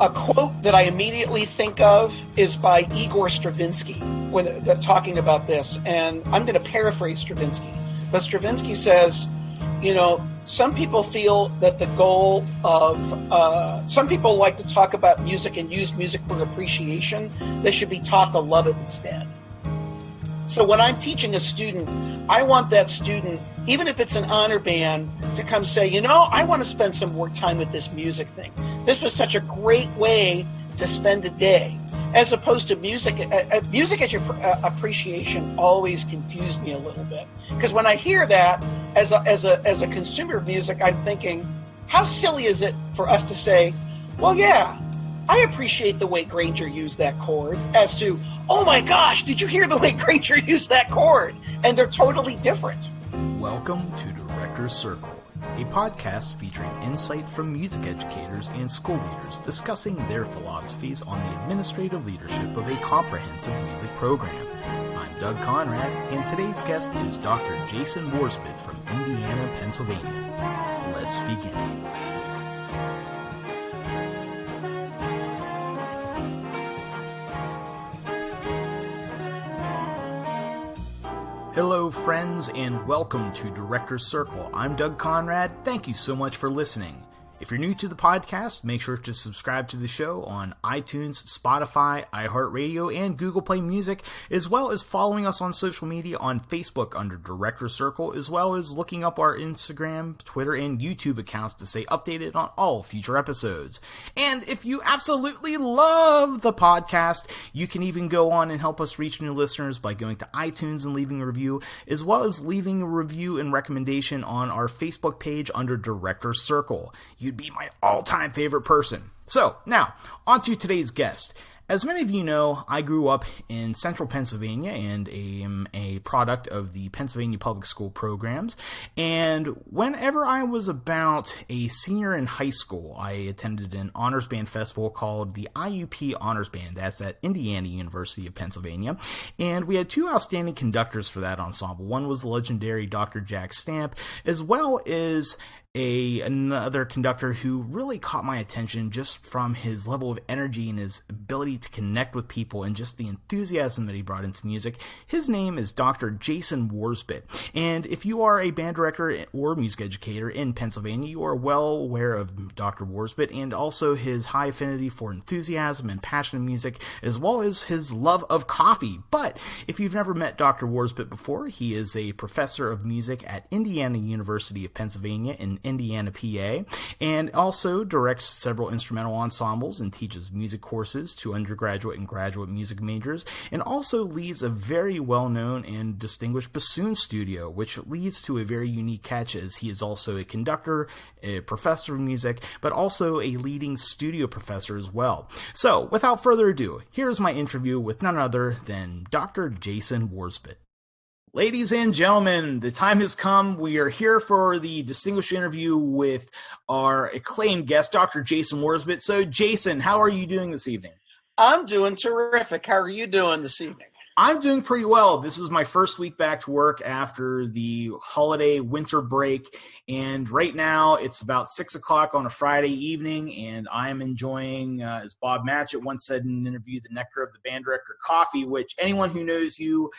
A quote that I immediately think of is by Igor Stravinsky when they're talking about this, and I'm going to paraphrase Stravinsky. But Stravinsky says, some people feel that the goal of some people like to talk about music and use music for appreciation. They should be taught to love it instead. So when I'm teaching a student, I want that student, even if it's an honor band, to come say, I want to spend some more time with this music thing. This was such a great way to spend a day, as opposed to music. Music as your appreciation always confused me a little bit, because when I hear that as a consumer of music, I'm thinking, how silly is it for us to say, well, yeah, I appreciate the way Granger used that chord, as to, oh my gosh, did you hear the way Granger used that chord? And they're totally different. Welcome to Director's Circle, a podcast featuring insight from music educators and school leaders discussing their philosophies on the administrative leadership of a comprehensive music program. I'm Doug Conrad, and today's guest is Dr. Jason Worzbyt from Indiana, Pennsylvania. Let's begin. Hello, friends, and welcome to Director's Circle. I'm Doug Conrad. Thank you so much for listening. If you're new to the podcast, make sure to subscribe to the show on iTunes, Spotify, iHeartRadio, and Google Play Music, as well as following us on social media on Facebook under Director's Circle, as well as looking up our Instagram, Twitter, and YouTube accounts to stay updated on all future episodes. And if you absolutely love the podcast, you can even go on and help us reach new listeners by going to iTunes and leaving a review, as well as leaving a review and recommendation on our Facebook page under Director's Circle. You'd be my all-time favorite person. So, now, on to today's guest. As many of you know, I grew up in central Pennsylvania and am a product of the Pennsylvania public school programs. And whenever I was about a senior in high school, I attended an honors band festival called the IUP Honors Band. That's at Indiana University of Pennsylvania. And we had two outstanding conductors for that ensemble. One was the legendary Dr. Jack Stamp, as well as another conductor who really caught my attention just from his level of energy and his ability to connect with people and just the enthusiasm that he brought into music. His name is Dr. Jason Worzbyt. And if you are a band director or music educator in Pennsylvania, you are well aware of Dr. Worzbyt and also his high affinity for enthusiasm and passion in music, as well as his love of coffee. But if you've never met Dr. Worzbyt before, he is a professor of music at Indiana University of Pennsylvania in Indiana, PA, and also directs several instrumental ensembles and teaches music courses to undergraduate and graduate music majors, and also leads a very well-known and distinguished bassoon studio, which leads to a very unique catch, as he is also a conductor, a professor of music, but also a leading studio professor as well. So, without further ado, here's my interview with none other than Dr. Jason Worzbyt. Ladies and gentlemen, the time has come. We are here for the distinguished interview with our acclaimed guest, Dr. Jason Worzbyt. So, Jason, how are you doing this evening? I'm doing terrific. How are you doing this evening? I'm doing pretty well. This is my first week back to work after the holiday winter break, and right now it's about 6 o'clock on a Friday evening, and I'm enjoying, as Bob Matchett once said in an interview, the nectar of the band director coffee, which anyone who knows you,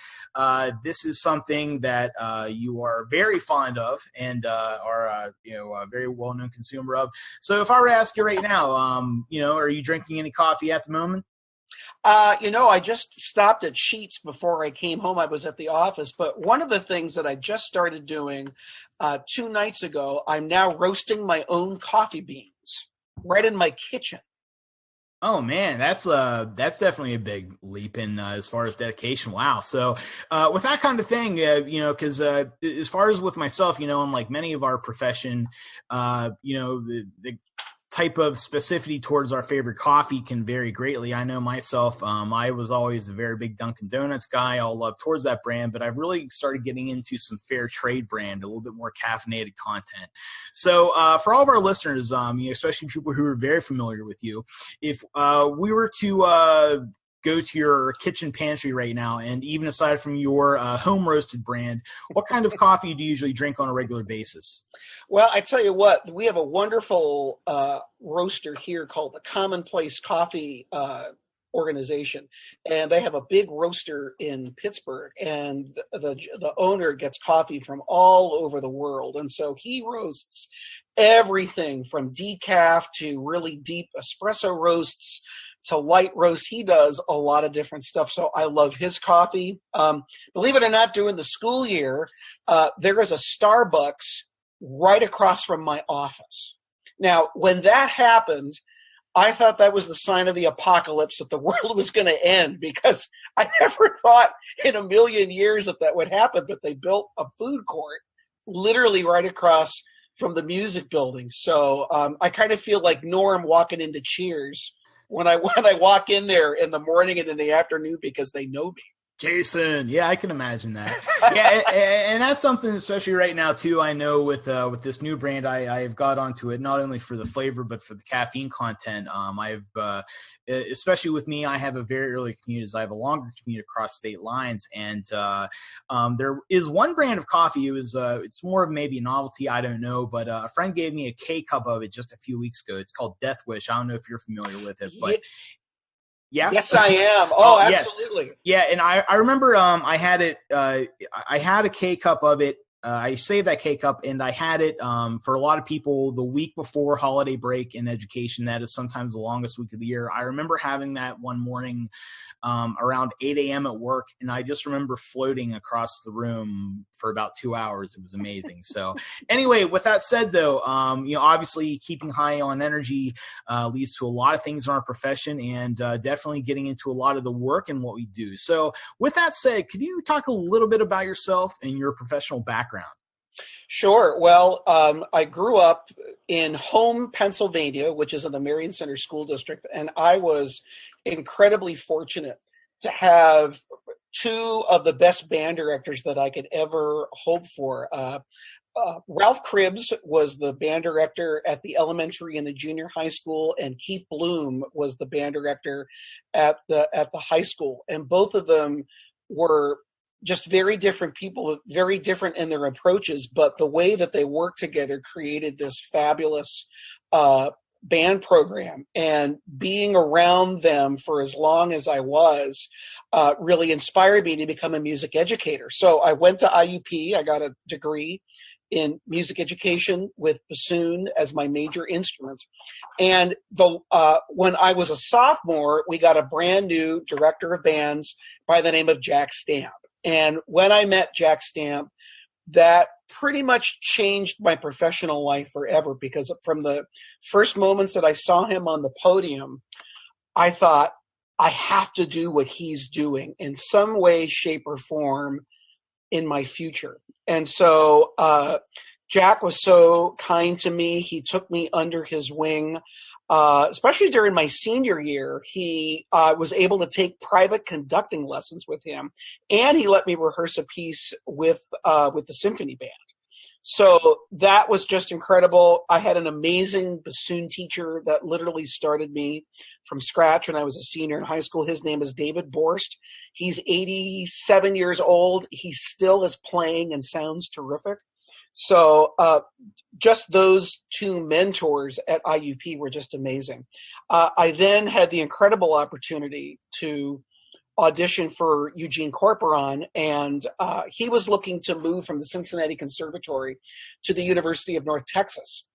this is something that you are very fond of and are a very well-known consumer of. So if I were to ask you right now, are you drinking any coffee at the moment? I just stopped at Sheetz before I came home. I was at the office, but one of the things that I just started doing 2 nights ago, I'm now roasting my own coffee beans right in my kitchen. Oh man, that's definitely a big leap in as far as dedication. Wow. So with that kind of thing, because as far as with myself, unlike many of our profession, the type of specificity towards our favorite coffee can vary greatly. I know myself, I was always a very big Dunkin' Donuts guy, all love towards that brand, but I've really started getting into some fair trade brand, a little bit more caffeinated content. So for all of our listeners, especially people who are very familiar with you, if we were to go to your kitchen pantry right now, and even aside from your home roasted brand, what kind of coffee do you usually drink on a regular basis? Well, I tell you what, we have a wonderful roaster here called the Commonplace Coffee organization, and they have a big roaster in Pittsburgh, and the owner gets coffee from all over the world, and so he roasts everything from decaf to really deep espresso roasts to light roast. He does a lot of different stuff, so I love his coffee. Believe it or not, during the school year, there is a Starbucks right across from my office. Now, when that happened, I thought that was the sign of the apocalypse, that the world was going to end, because I never thought in a million years that would happen. But they built a food court literally right across from the music building. So I kind of feel like Norm walking into Cheers when I walk in there in the morning and in the afternoon, because they know me. Jason, yeah, I can imagine that. Yeah, and that's something, especially right now too. I know with this new brand, I've got onto it not only for the flavor but for the caffeine content. I've especially with me, I have a very early commute, as I have a longer commute across state lines, and there is one brand of coffee. It's more of maybe a novelty, I don't know, but a friend gave me a K cup of it just a few weeks ago. It's called Death Wish. I don't know if you're familiar with it, but. Yeah. Yes, I am. Oh, absolutely. Yes. Yeah, and I remember I had it. I had a K cup of it. I saved that K cup, and I had it for a lot of people the week before holiday break in education. That is sometimes the longest week of the year. I remember having that one morning around 8 a.m. at work, and I just remember floating across the room for about 2 hours. It was amazing. So anyway, with that said, though, obviously keeping high on energy leads to a lot of things in our profession, and definitely getting into a lot of the work and what we do. So with that said, could you talk a little bit about yourself and your professional background? Sure. Well, I grew up in Home, Pennsylvania, which is in the Marion Center School District, and I was incredibly fortunate to have two of the best band directors that I could ever hope for. Ralph Cribbs was the band director at the elementary and the junior high school, and Keith Bloom was the band director at the high school, and both of them were just very different people, very different in their approaches, but the way that they worked together created this fabulous band program. And being around them for as long as I was really inspired me to become a music educator. So I went to IUP. I got a degree in music education with bassoon as my major instrument. And when I was a sophomore, we got a brand new director of bands by the name of Jack Stamp. And when I met Jack Stamp, that pretty much changed my professional life forever, because from the first moments that I saw him on the podium, I thought, I have to do what he's doing in some way, shape, or form in my future. And so Jack was so kind to me. He took me under his wing. Especially during my senior year, he was able to take private conducting lessons with him, and he let me rehearse a piece with the symphony band. So that was just incredible. I had an amazing bassoon teacher that literally started me from scratch when I was a senior in high school. His name is David Borst. He's 87 years old. He still is playing and sounds terrific. So just those two mentors at IUP were just amazing. I then had the incredible opportunity to audition for Eugene Corporon, and he was looking to move from the Cincinnati Conservatory to the University of North Texas.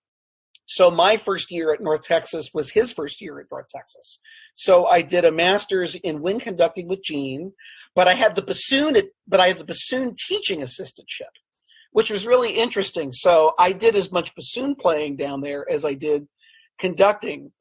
So my first year at North Texas was his first year at North Texas. So I did a master's in wind conducting with Gene, but I had the bassoon teaching assistantship, which was really interesting. So I did as much bassoon playing down there as I did conducting.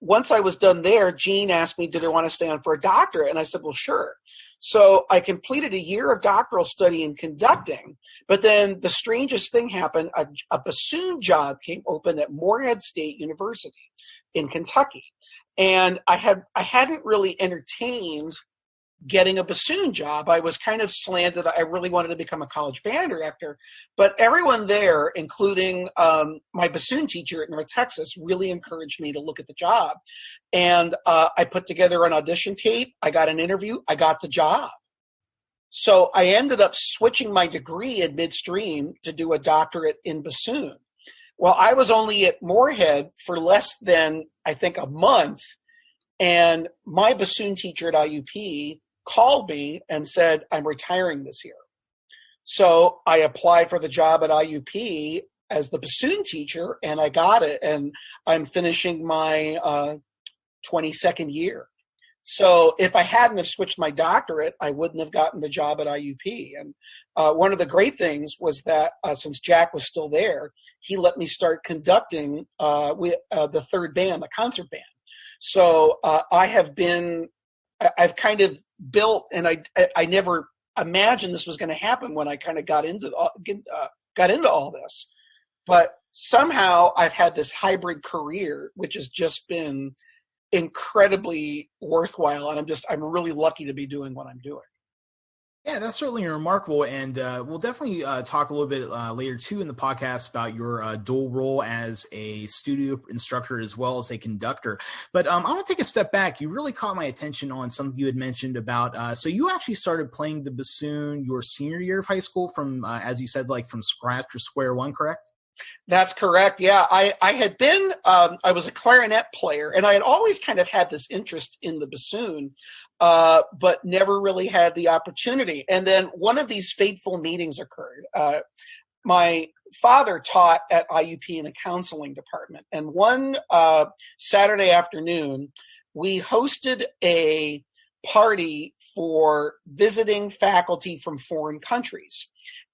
Once I was done there, Gene asked me, did I want to stay on for a doctorate? And I said, well, sure. So I completed a year of doctoral study in conducting, but then the strangest thing happened. A bassoon job came open at Morehead State University in Kentucky. And I hadn't really entertained getting a bassoon job. I was kind of slanted. I really wanted to become a college band director, but everyone there, including my bassoon teacher at North Texas, really encouraged me to look at the job. And I put together an audition tape. I got an interview. I got the job. So I ended up switching my degree in midstream to do a doctorate in bassoon. Well, I was only at Moorhead for less than, I think, a month. And my bassoon teacher at IUP called me and said, I'm retiring this year. So I applied for the job at IUP as the bassoon teacher, and I got it. And I'm finishing my 22nd year. So if I hadn't have switched my doctorate, I wouldn't have gotten the job at IUP. And one of the great things was that since Jack was still there, he let me start conducting the third band, the concert band. So I've kind of built, and I never imagined this was going to happen when I kind of got into all this. But somehow I've had this hybrid career, which has just been incredibly worthwhile, and I'm really lucky to be doing what I'm doing. Yeah, that's certainly remarkable, and we'll definitely talk a little bit later too in the podcast about your dual role as a studio instructor as well as a conductor. But I want to take a step back. You really caught my attention on something you had mentioned about. So you actually started playing the bassoon your senior year of high school, from as you said, like from scratch or square one, correct? That's correct. Yeah, I had been, I was a clarinet player, and I had always kind of had this interest in the bassoon, but never really had the opportunity. And then one of these fateful meetings occurred. My father taught at IUP in the counseling department, and one Saturday afternoon, we hosted a party for visiting faculty from foreign countries.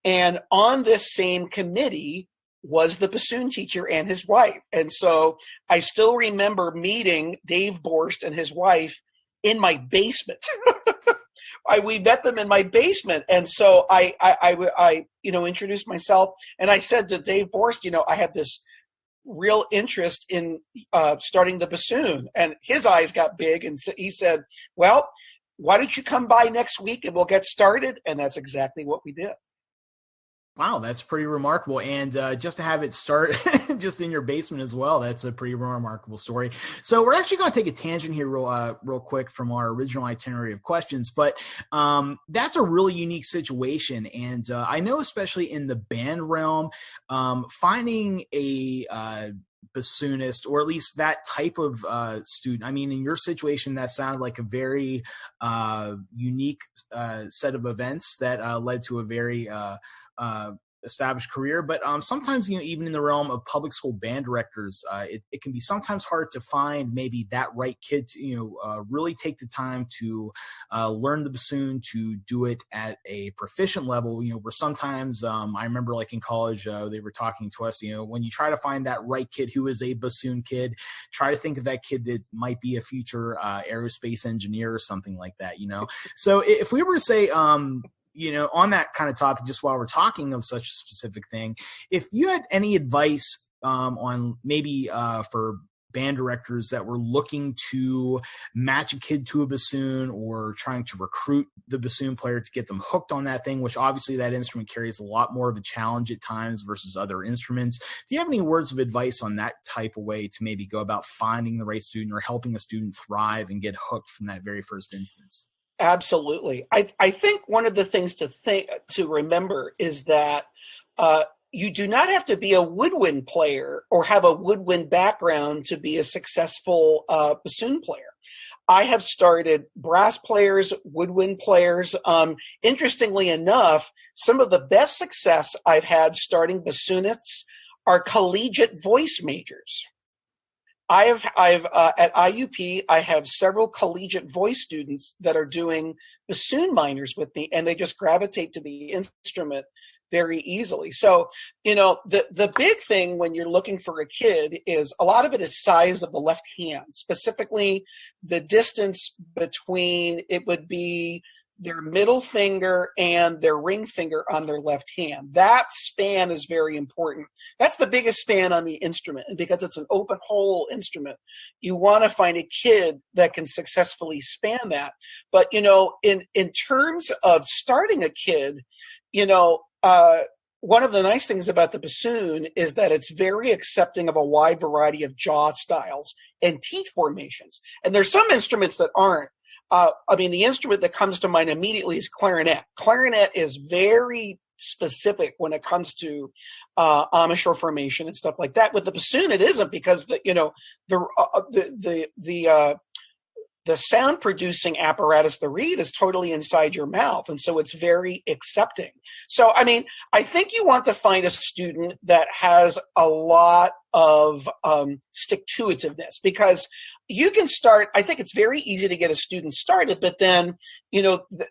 And on this same committee was the bassoon teacher and his wife. And so I still remember meeting Dave Borst and his wife in my basement. We met them in my basement. And so I introduced myself, and I said to Dave Borst, I have this real interest in starting the bassoon. And his eyes got big, and he said, well, why don't you come by next week and we'll get started? And that's exactly what we did. Wow, that's pretty remarkable. And just to have it start just in your basement as well, that's a pretty remarkable story. So we're actually going to take a tangent here real quick from our original itinerary of questions, but that's a really unique situation. And I know especially in the band realm, finding a bassoonist, or at least that type of student. I mean, in your situation, that sounded like a very unique set of events that led to a very established career. But sometimes, even in the realm of public school band directors, it can be sometimes hard to find maybe that right kid to, really take the time to learn the bassoon, to do it at a proficient level, where sometimes I remember like in college, they were talking to us, when you try to find that right kid who is a bassoon kid, try to think of that kid that might be a future aerospace engineer or something like that, So if we were to say, on that kind of topic, just while we're talking of such a specific thing, if you had any advice on maybe for band directors that were looking to match a kid to a bassoon, or trying to recruit the bassoon player to get them hooked on that thing, which obviously that instrument carries a lot more of a challenge at times versus other instruments. Do you have any words of advice on that type of way to maybe go about finding the right student or helping a student thrive and get hooked from that very first instance? Absolutely. I think one of the things to remember is that you do not have to be a woodwind player or have a woodwind background to be a successful bassoon player. I have started brass players, woodwind players. Interestingly enough, some of the best success I've had starting bassoonists are collegiate voice majors. I've at IUP, I have several collegiate voice students that are doing bassoon minors with me, and they just gravitate to the instrument very easily. So, the big thing when you're looking for a kid is a lot of it is size of the left hand, specifically the distance between, it would be their middle finger and their ring finger on their left hand. That span is very important. That's the biggest span on the instrument. And because it's an open hole instrument, you want to find a kid that can successfully span that. But, in terms of starting a kid, one of the nice things about the bassoon is that it's very accepting of a wide variety of jaw styles and teeth formations. And there's some instruments that aren't. The instrument that comes to mind immediately is clarinet. Clarinet is very specific when it comes to embouchure formation and stuff like that. With the bassoon, it isn't, because the sound producing apparatus, the reed, is totally inside your mouth. And so it's very accepting. So, I think you want to find a student that has a lot of stick-to-itiveness, because you can start, I think it's very easy to get a student started, but then,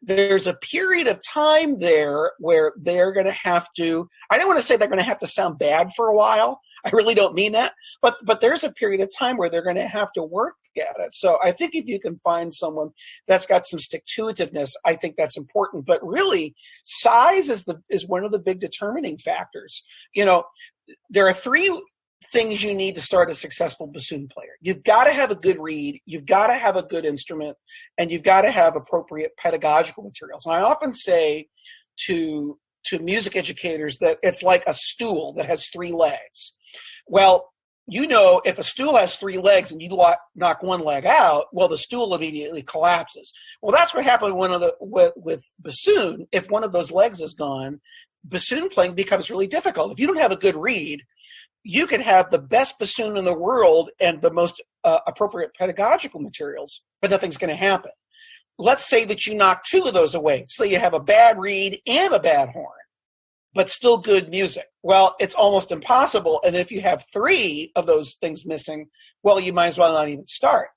there's a period of time there where they're going to have to, I don't want to say they're going to have to sound bad for a while. I really don't mean that, but there's a period of time where they're going to have to work at it. So I think if you can find someone that's got some stick-to-itiveness, I think that's important. But really, size is one of the big determining factors. There are three things you need to start a successful bassoon player. You've got to have a good reed, you've got to have a good instrument, and you've got to have appropriate pedagogical materials. And I often say to music educators that it's like a stool that has three legs. Well, if a stool has three legs and you knock one leg out, well, the stool immediately collapses. Well, that's what happened with bassoon. If one of those legs is gone, bassoon playing becomes really difficult. If you don't have a good reed, you can have the best bassoon in the world and the most appropriate pedagogical materials, but nothing's going to happen. Let's say that you knock two of those away. So you have a bad reed and a bad horn, but still good music. Well, it's almost impossible. And if you have three of those things missing, well, you might as well not even start.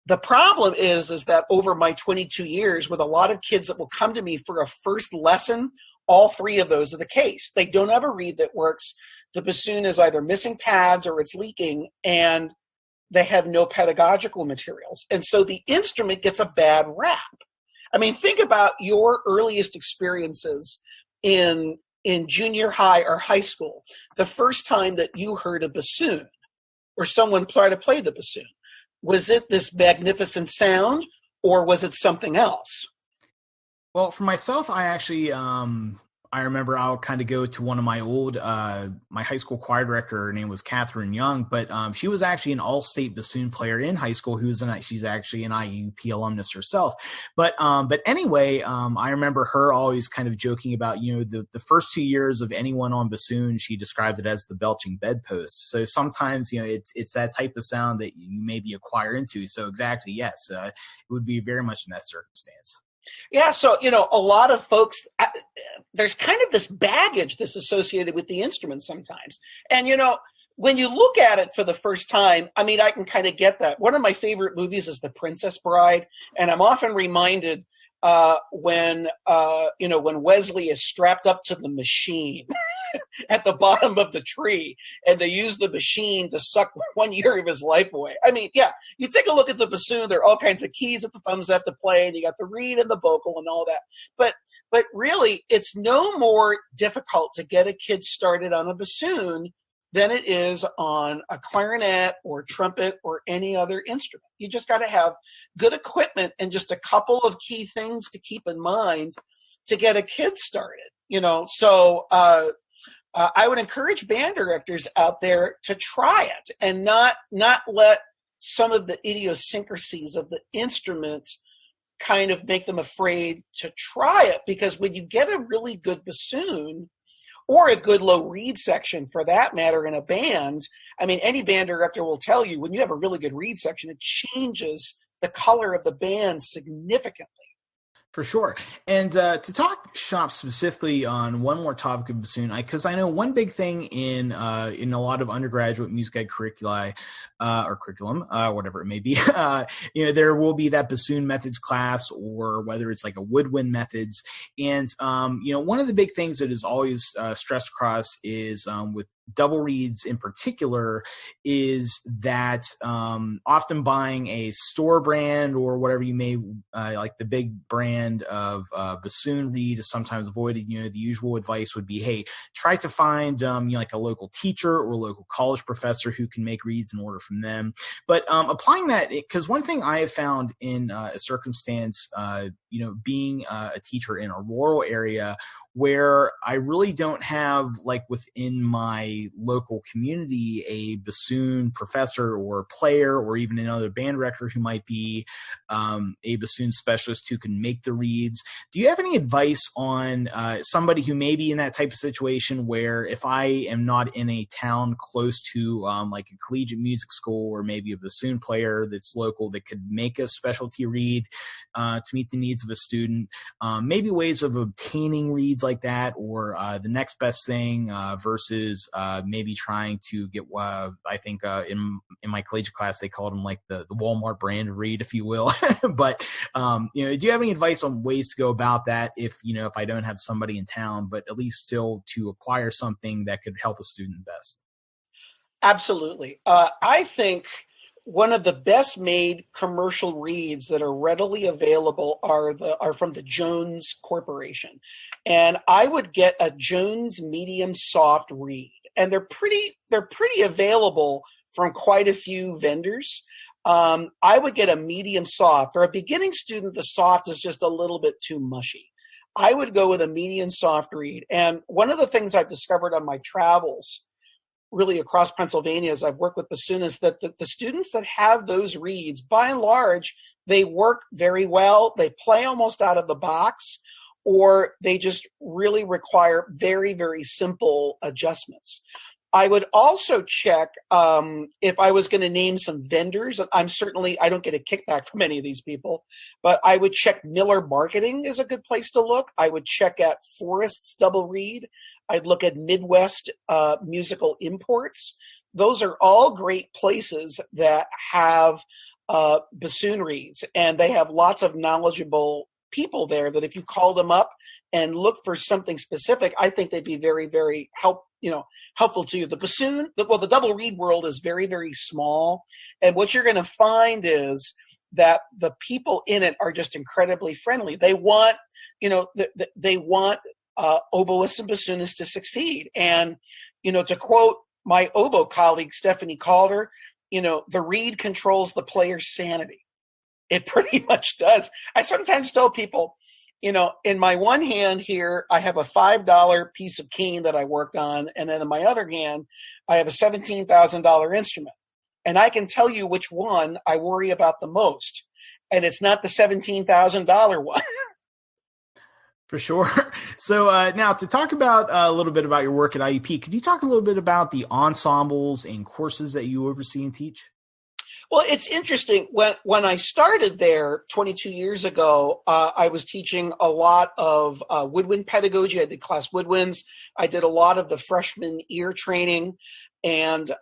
The problem is that over my 22 years, with a lot of kids that will come to me for a first lesson, all three of those are the case. They don't have a reed that works. The bassoon is either missing pads or it's leaking, and they have no pedagogical materials. And so the instrument gets a bad rap. Think about your earliest experiences in junior high or high school, the first time that you heard a bassoon or someone try to play the bassoon. Was it this magnificent sound, or was it something else? Well, for myself, I actually, I remember I'll kind of go to one of my old, my high school choir director. Her name was Catherine Young, but she was actually an all-state bassoon player in high school. She's actually an IUP alumnus herself. But anyway, I remember her always kind of joking about, the first 2 years of anyone on bassoon, she described it as the belching bedpost. So sometimes, it's that type of sound that you maybe acquire into. So exactly, yes, it would be very much in that circumstance. Yeah, so, a lot of folks, there's kind of this baggage that's associated with the instrument sometimes. And, when you look at it for the first time, I can kind of get that. One of my favorite movies is The Princess Bride, and I'm often reminded when Wesley is strapped up to the machine at the bottom of the tree, and they use the machine to suck 1 year of his life away. You take a look at the bassoon, there are all kinds of keys that the thumbs have to play, and you got the reed and the vocal and all that. But really, it's no more difficult to get a kid started on a bassoon than it is on a clarinet or trumpet or any other instrument. You just got to have good equipment and just a couple of key things to keep in mind to get a kid started. So I would encourage band directors out there to try it and not let some of the idiosyncrasies of the instrument kind of make them afraid to try it. Because when you get a really good bassoon, or a good low reed section for that matter in a band, any band director will tell you when you have a really good reed section, it changes the color of the band significantly. For sure. And to talk shop specifically on one more topic of bassoon, because I know one big thing in a lot of undergraduate music ed curricula or curriculum, whatever it may be, there will be that bassoon methods class, or whether it's like a woodwind methods. And, one of the big things that is always stressed across is with double reeds in particular is that often buying a store brand or whatever you may like the big brand of bassoon reed is sometimes avoided. The usual advice would be, hey, try to find like a local teacher or a local college professor who can make reeds and order from them. But applying that, because one thing I have found in a circumstance, being a teacher in a rural area where I really don't have, like within my local community, a bassoon professor or player or even another band director who might be a bassoon specialist who can make the reeds. Do you have any advice on somebody who may be in that type of situation where if I am not in a town close to like a collegiate music school or maybe a bassoon player that's local that could make a specialty reed to meet the needs of a student, maybe ways of obtaining reeds like that, or the next best thing versus maybe trying to get I think in my collegiate class they called them like the Walmart brand reed, if you will. But do you have any advice on ways to go about that if I don't have somebody in town, but at least still to acquire something that could help a student best? Absolutely. I think one of the best made commercial reeds that are readily available are from the Jones Corporation. And I would get a Jones medium soft reed. And they're pretty available from quite a few vendors. I would get a medium soft. For a beginning student, the soft is just a little bit too mushy. I would go with a medium soft reed. And one of the things I've discovered on my travels really across Pennsylvania as I've worked with bassoonists, that the students that have those reeds, by and large, they work very well. They play almost out of the box, or they just really require very, very simple adjustments. I would also check if I was going to name some vendors. I don't get a kickback from any of these people, but I would check Miller Marketing is a good place to look. I would check at Forrest's Double Reed. I'd look at Midwest Musical Imports. Those are all great places that have bassoon reeds, and they have lots of knowledgeable people there that if you call them up and look for something specific, I think they'd be very, very helpful to you. The double reed world is very, very small. And what you're going to find is that the people in it are just incredibly friendly. They want, oboists and bassoonists to succeed. And, to quote my oboe colleague, Stephanie Calder, the reed controls the player's sanity. It pretty much does. I sometimes tell people, in my one hand here, I have a $5 piece of cane that I worked on. And then in my other hand, I have a $17,000 instrument. And I can tell you which one I worry about the most. And it's not the $17,000 one. For sure. So now to talk about a little bit about your work at IUP, could you talk a little bit about the ensembles and courses that you oversee and teach? Well, it's interesting. When I started there 22 years ago, I was teaching a lot of woodwind pedagogy. I did class woodwinds. I did a lot of the freshman ear training and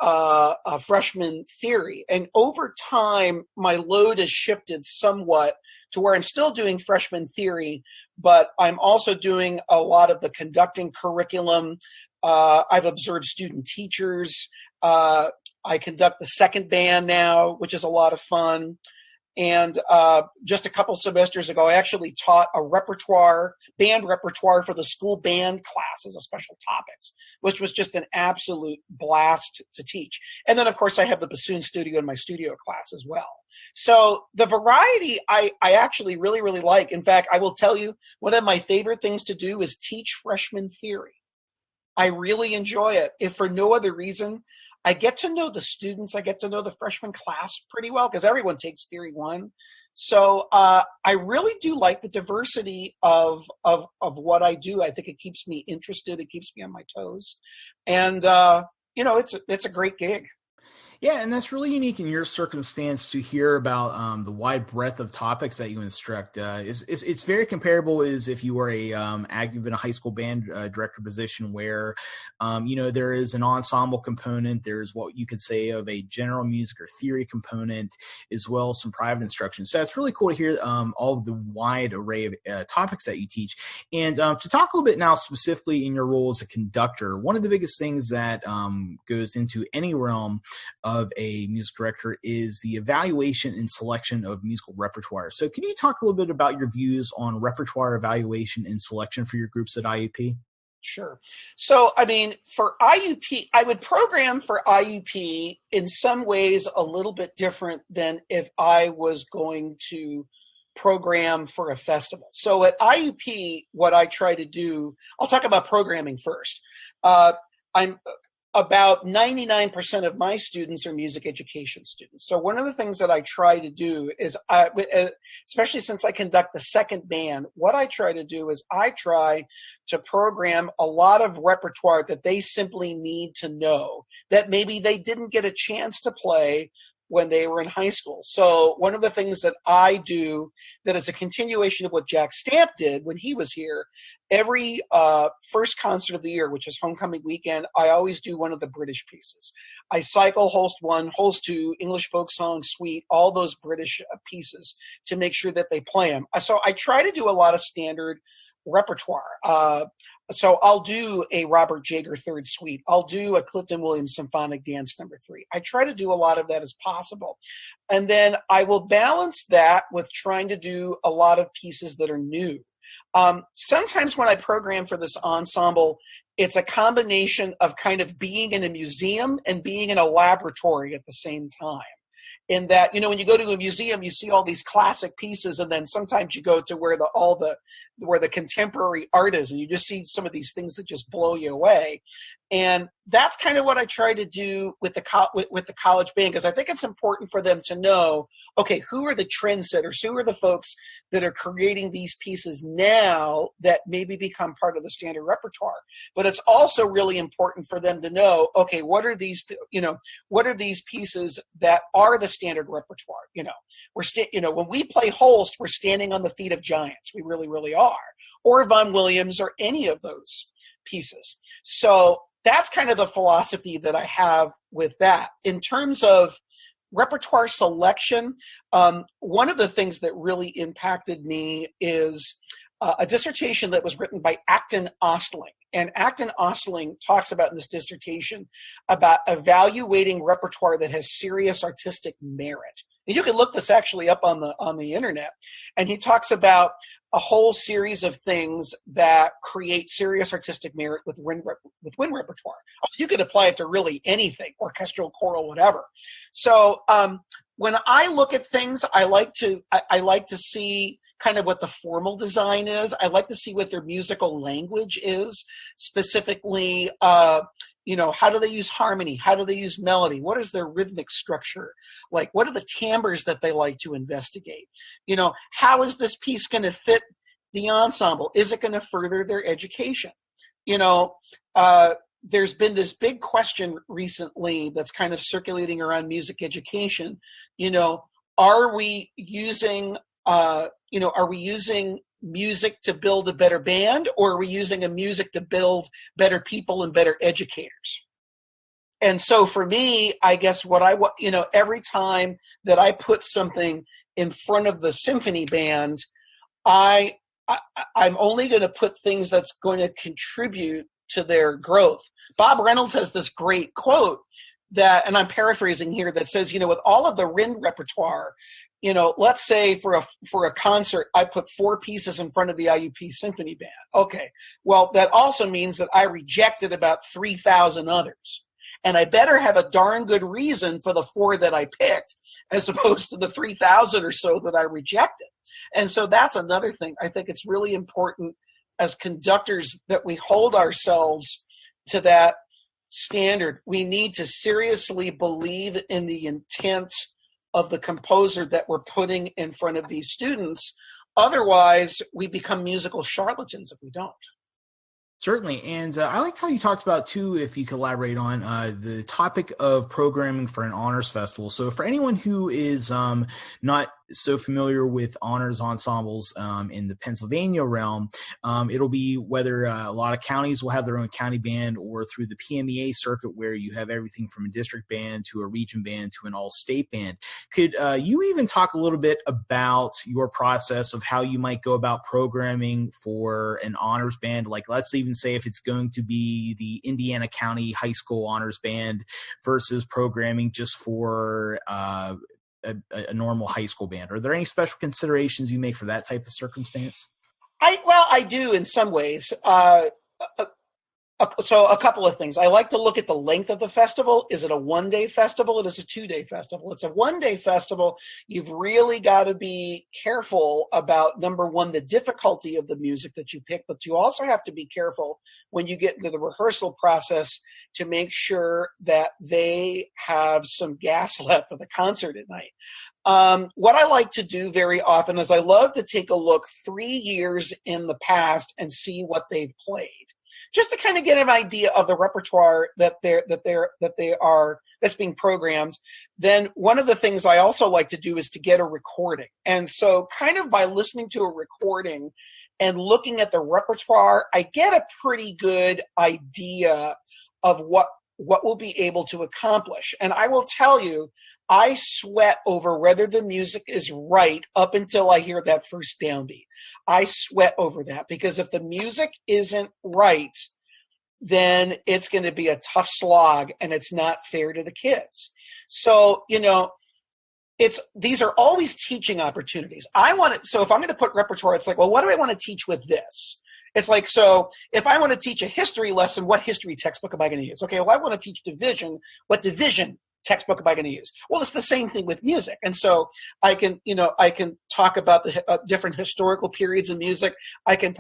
freshman theory. And over time, my load has shifted somewhat to where I'm still doing freshman theory, but I'm also doing a lot of the conducting curriculum. I've observed student teachers. I conduct the second band now, which is a lot of fun. And just a couple semesters ago, I actually taught a band repertoire for the school band class as a special topics, which was just an absolute blast to teach. And then, of course, I have the bassoon studio in my studio class as well. So the variety I actually really, really like. In fact, I will tell you, one of my favorite things to do is teach freshman theory. I really enjoy it. If for no other reason, I get to know the students. I get to know the freshman class pretty well because everyone takes Theory 1. So I really do like the diversity of what I do. I think it keeps me interested. It keeps me on my toes. And, it's a great gig. Yeah, and that's really unique in your circumstance to hear about the wide breadth of topics that you instruct. It's very comparable as if you were a active in a high school band director position where, there is an ensemble component. There's what you could say of a general music or theory component, as well as some private instruction. So it's really cool to hear all of the wide array of topics that you teach. And to talk a little bit now specifically in your role as a conductor, one of the biggest things that goes into any realm of a music director is the evaluation and selection of musical repertoire. So can you talk a little bit about your views on repertoire evaluation and selection for your groups at IUP? Sure. So, I mean, for IUP, I would program for IUP in some ways a little bit different than if I was going to program for a festival. So at IUP, what I try to do, I'll talk about programming first. I'm about 99% of my students are music education students. So one of the things that I try to do is, especially since I conduct the second band, what I try to do is I try to program a lot of repertoire that they simply need to know that maybe they didn't get a chance to play when they were in high school. So one of the things that I do that is a continuation of what Jack Stamp did when he was here, every first concert of the year, which is homecoming weekend, I always do one of the British pieces. I cycle Holst 1, Holst 2, English folk song, suite, all those British pieces to make sure that they play them. So I try to do a lot of standard repertoire. So I'll do a Robert Jager Third Suite. I'll do a Clifton Williams Symphonic Dance No. 3. I try to do a lot of that as possible. And then I will balance that with trying to do a lot of pieces that are new. Sometimes when I program for this ensemble, it's a combination of kind of being in a museum and being in a laboratory at the same time. In that, when you go to a museum, you see all these classic pieces, and then sometimes you go to where the contemporary art is, and you just see some of these things that just blow you away. And that's kind of what I try to do with the college band, because I think it's important for them to know, okay, who are the trendsetters? Who are the folks that are creating these pieces now that maybe become part of the standard repertoire? But it's also really important for them to know, okay, what are these pieces that are the standard repertoire? When we play Holst, we're standing on the feet of giants. We really, really are. Or Vaughan Williams, or any of those pieces. So that's kind of the philosophy that I have with that. In terms of repertoire selection, one of the things that really impacted me is a dissertation that was written by Acton Ostling. And Acton Ostling talks about in this dissertation about evaluating repertoire that has serious artistic merit. And you can look this actually up on the internet. And he talks about a whole series of things that create serious artistic merit with wind repertoire. You could apply it to really anything, orchestral, choral, whatever. So when I look at things, I like to see kind of what the formal design is. I like to see what their musical language is, specifically, how do they use harmony? How do they use melody? What is their rhythmic structure? Like, what are the timbres that they like to investigate? How is this piece going to fit the ensemble? Is it going to further their education? There's been this big question recently that's kind of circulating around music education. Are we using music to build a better band, or are we using a music to build better people and better educators? And so for me, I guess every time that I put something in front of the symphony band, I'm only going to put things that's going to contribute to their growth. Bob Reynolds has this great quote that, and I'm paraphrasing here, that says, with all of the wind repertoire, let's say for a concert, I put 4 pieces in front of the IUP Symphony Band. Okay, well, that also means that I rejected about 3,000 others. And I better have a darn good reason for the 4 that I picked, as opposed to the 3,000 or so that I rejected. And so that's another thing. I think it's really important as conductors that we hold ourselves to that standard. We need to seriously believe in the intent of the composer that we're putting in front of these students. Otherwise, we become musical charlatans if we don't. Certainly. And I liked how you talked about, too, if you could elaborate on the topic of programming for an honors festival. So for anyone who is not so familiar with honors ensembles in the Pennsylvania realm, it'll be whether a lot of counties will have their own county band, or through the PMEA circuit where you have everything from a district band to a region band to an all-state band. Could you even talk a little bit about your process of how you might go about programming for an honors band? Like, let's even say if it's going to be the Indiana County High School Honors Band versus programming just for a normal high school band. Are there any special considerations you make for that type of circumstance? I do in some ways. So a couple of things. I like to look at the length of the festival. Is it a one-day festival? It is a 2-day festival. It's a one-day festival. You've really got to be careful about, number one, the difficulty of the music that you pick, but you also have to be careful when you get into the rehearsal process to make sure that they have some gas left for the concert at night. What I like to do very often is I love to take a look 3 years in the past and see what they've played, just to kind of get an idea of the repertoire that's being programmed. Then one of the things I also like to do is to get a recording. And so kind of by listening to a recording and looking at the repertoire, I get a pretty good idea of what we'll be able to accomplish. And I will tell you, I sweat over whether the music is right up until I hear that first downbeat. I sweat over that, because if the music isn't right, then it's going to be a tough slog and it's not fair to the kids. So, these are always teaching opportunities. So if I'm going to put repertoire, it's like, well, what do I want to teach with this? It's like, so if I want to teach a history lesson, what history textbook am I going to use? Okay, well, I want to teach division. What division textbook am I going to use? Well, it's the same thing with music. And so I can talk about the different historical periods in music. I can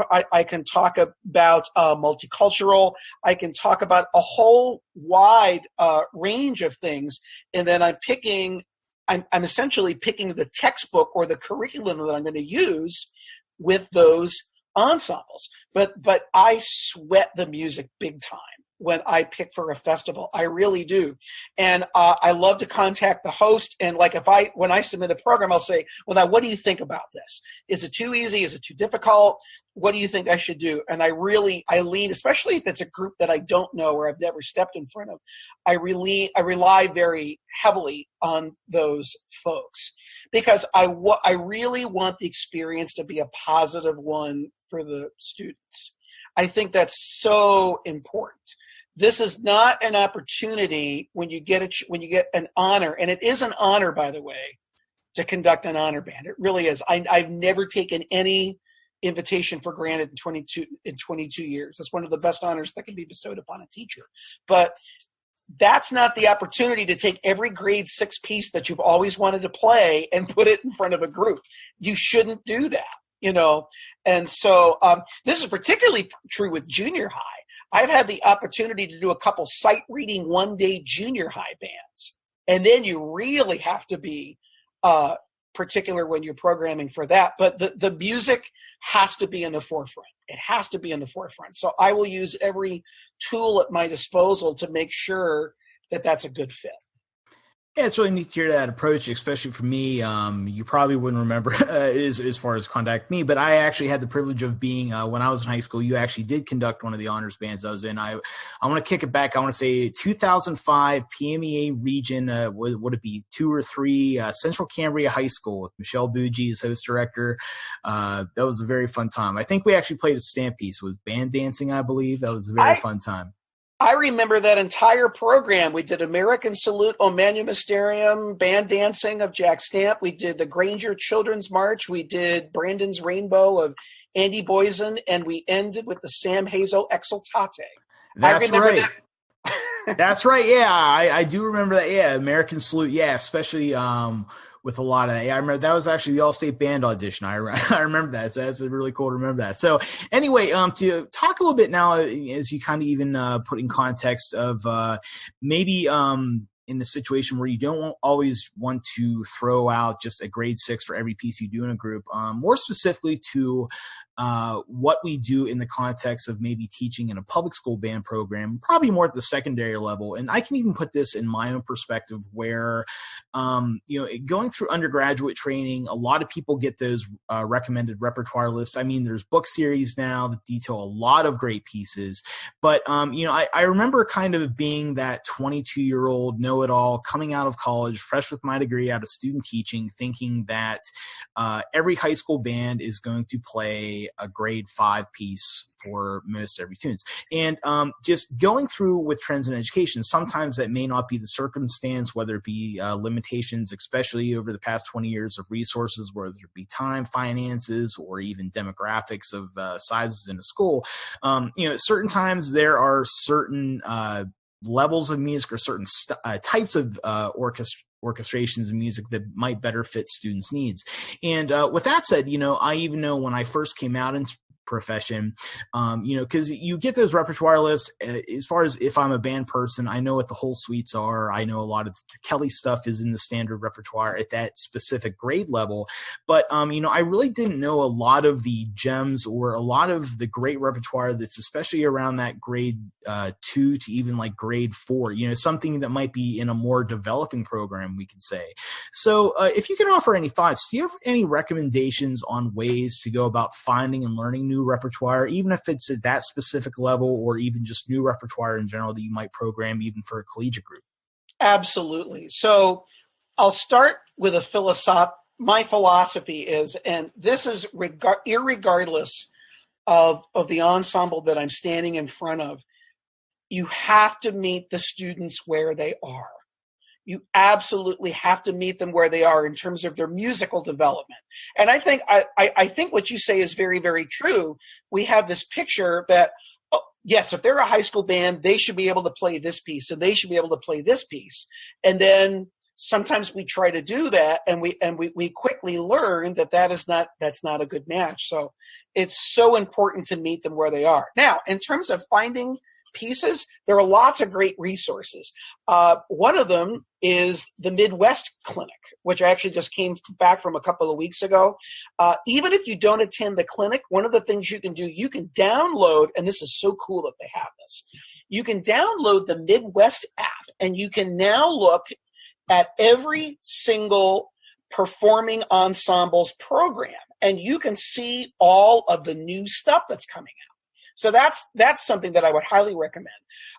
talk about multicultural. I can talk about a whole wide range of things. And then I'm essentially picking the textbook or the curriculum that I'm going to use with those ensembles. But I sweat the music big time when I pick for a festival. I really do. And I love to contact the host. And like, when I submit a program, I'll say, well, now, what do you think about this? Is it too easy? Is it too difficult? What do you think I should do? And I lean, especially if it's a group that I don't know or I've never stepped in front of, I rely very heavily on those folks, because I really want the experience to be a positive one for the students. I think that's so important. This is not an opportunity when you get an honor, and it is an honor, by the way, to conduct an honor band. It really is. I've never taken any invitation for granted in 22 years. That's one of the best honors that can be bestowed upon a teacher. But that's not the opportunity to take every grade 6 piece that you've always wanted to play and put it in front of a group. You shouldn't do that, And so this is particularly true with junior high. I've had the opportunity to do a couple sight reading one-day junior high bands. And then you really have to be particular when you're programming for that. But the music has to be in the forefront. It has to be in the forefront. So I will use every tool at my disposal to make sure that that's a good fit. Yeah, it's really neat to hear that approach, especially for me. You probably wouldn't remember as far as contact me, but I actually had the privilege of being, when I was in high school, you actually did conduct one of the honors bands I was in. I want to kick it back. I want to say 2005 PMEA region, would it be 2 or 3, Central Cambria High School with Michelle Bougie as host director. That was a very fun time. I think we actually played a stamp piece with band dancing, I believe. That was a very fun time. I remember that entire program. We did American Salute, O Magisterium, band dancing of Jack Stamp. We did the Granger Children's March. We did Brandon's Rainbow of Andy Boysen, and we ended with the Sam Hazel Exultate. That's right. That's right. Yeah, I do remember that. Yeah, American Salute. Yeah, especially with a lot of that. Yeah, I remember that was actually the All-State Band audition. I remember that. So that's really cool to remember that. So anyway, to talk a little bit now, as you kind of even put in context of maybe in a situation where you don't always want to throw out just a grade 6 for every piece you do in a group, more specifically to what we do in the context of maybe teaching in a public school band program, probably more at the secondary level. And I can even put this in my own perspective where, going through undergraduate training, a lot of people get those recommended repertoire lists. I mean, there's book series now that detail a lot of great pieces. But, I remember kind of being that 22-year-old know-it-all coming out of college, fresh with my degree out of student teaching, thinking that every high school band is going to play a grade 5 piece for most every tunes. And just going through with trends in education, sometimes that may not be the circumstance, whether it be limitations, especially over the past 20 years of resources, whether it be time, finances, or even demographics of sizes in a school. Certain times there are certain levels of music or certain types of orchestrations of music that might better fit students' needs. And with that said, I even know when I first came out into profession, because you get those repertoire lists. As far as if I'm a band person, I know what the whole suites are. I know a lot of the Kelly stuff is in the standard repertoire at that specific grade level. But, I really didn't know a lot of the gems or a lot of the great repertoire that's especially around that grade 2 to even like grade 4, something that might be in a more developing program, we could say. So if you could offer any thoughts, do you have any recommendations on ways to go about finding and learning new repertoire, even if it's at that specific level or even just new repertoire in general that you might program even for a collegiate group? Absolutely. So I'll start with my philosophy is, and this is irregardless of the ensemble that I'm standing in front of, you have to meet the students where they are. You absolutely have to meet them where they are in terms of their musical development. And I think what you say is very, very true. We have this picture that, yes, if they're a high school band, they should be able to play this piece and they should be able to play this piece. And then sometimes we try to do that and we quickly learn that's not a good match. So it's so important to meet them where they are. Now, in terms of finding pieces, there are lots of great resources. One of them is the Midwest Clinic, which I actually just came back from a couple of weeks ago. Even if you don't attend the clinic, one of the things you can do, you can download, and this is so cool that they have this, you can download the Midwest app, and you can now look at every single performing ensembles program, and you can see all of the new stuff that's coming out. So that's something that I would highly recommend.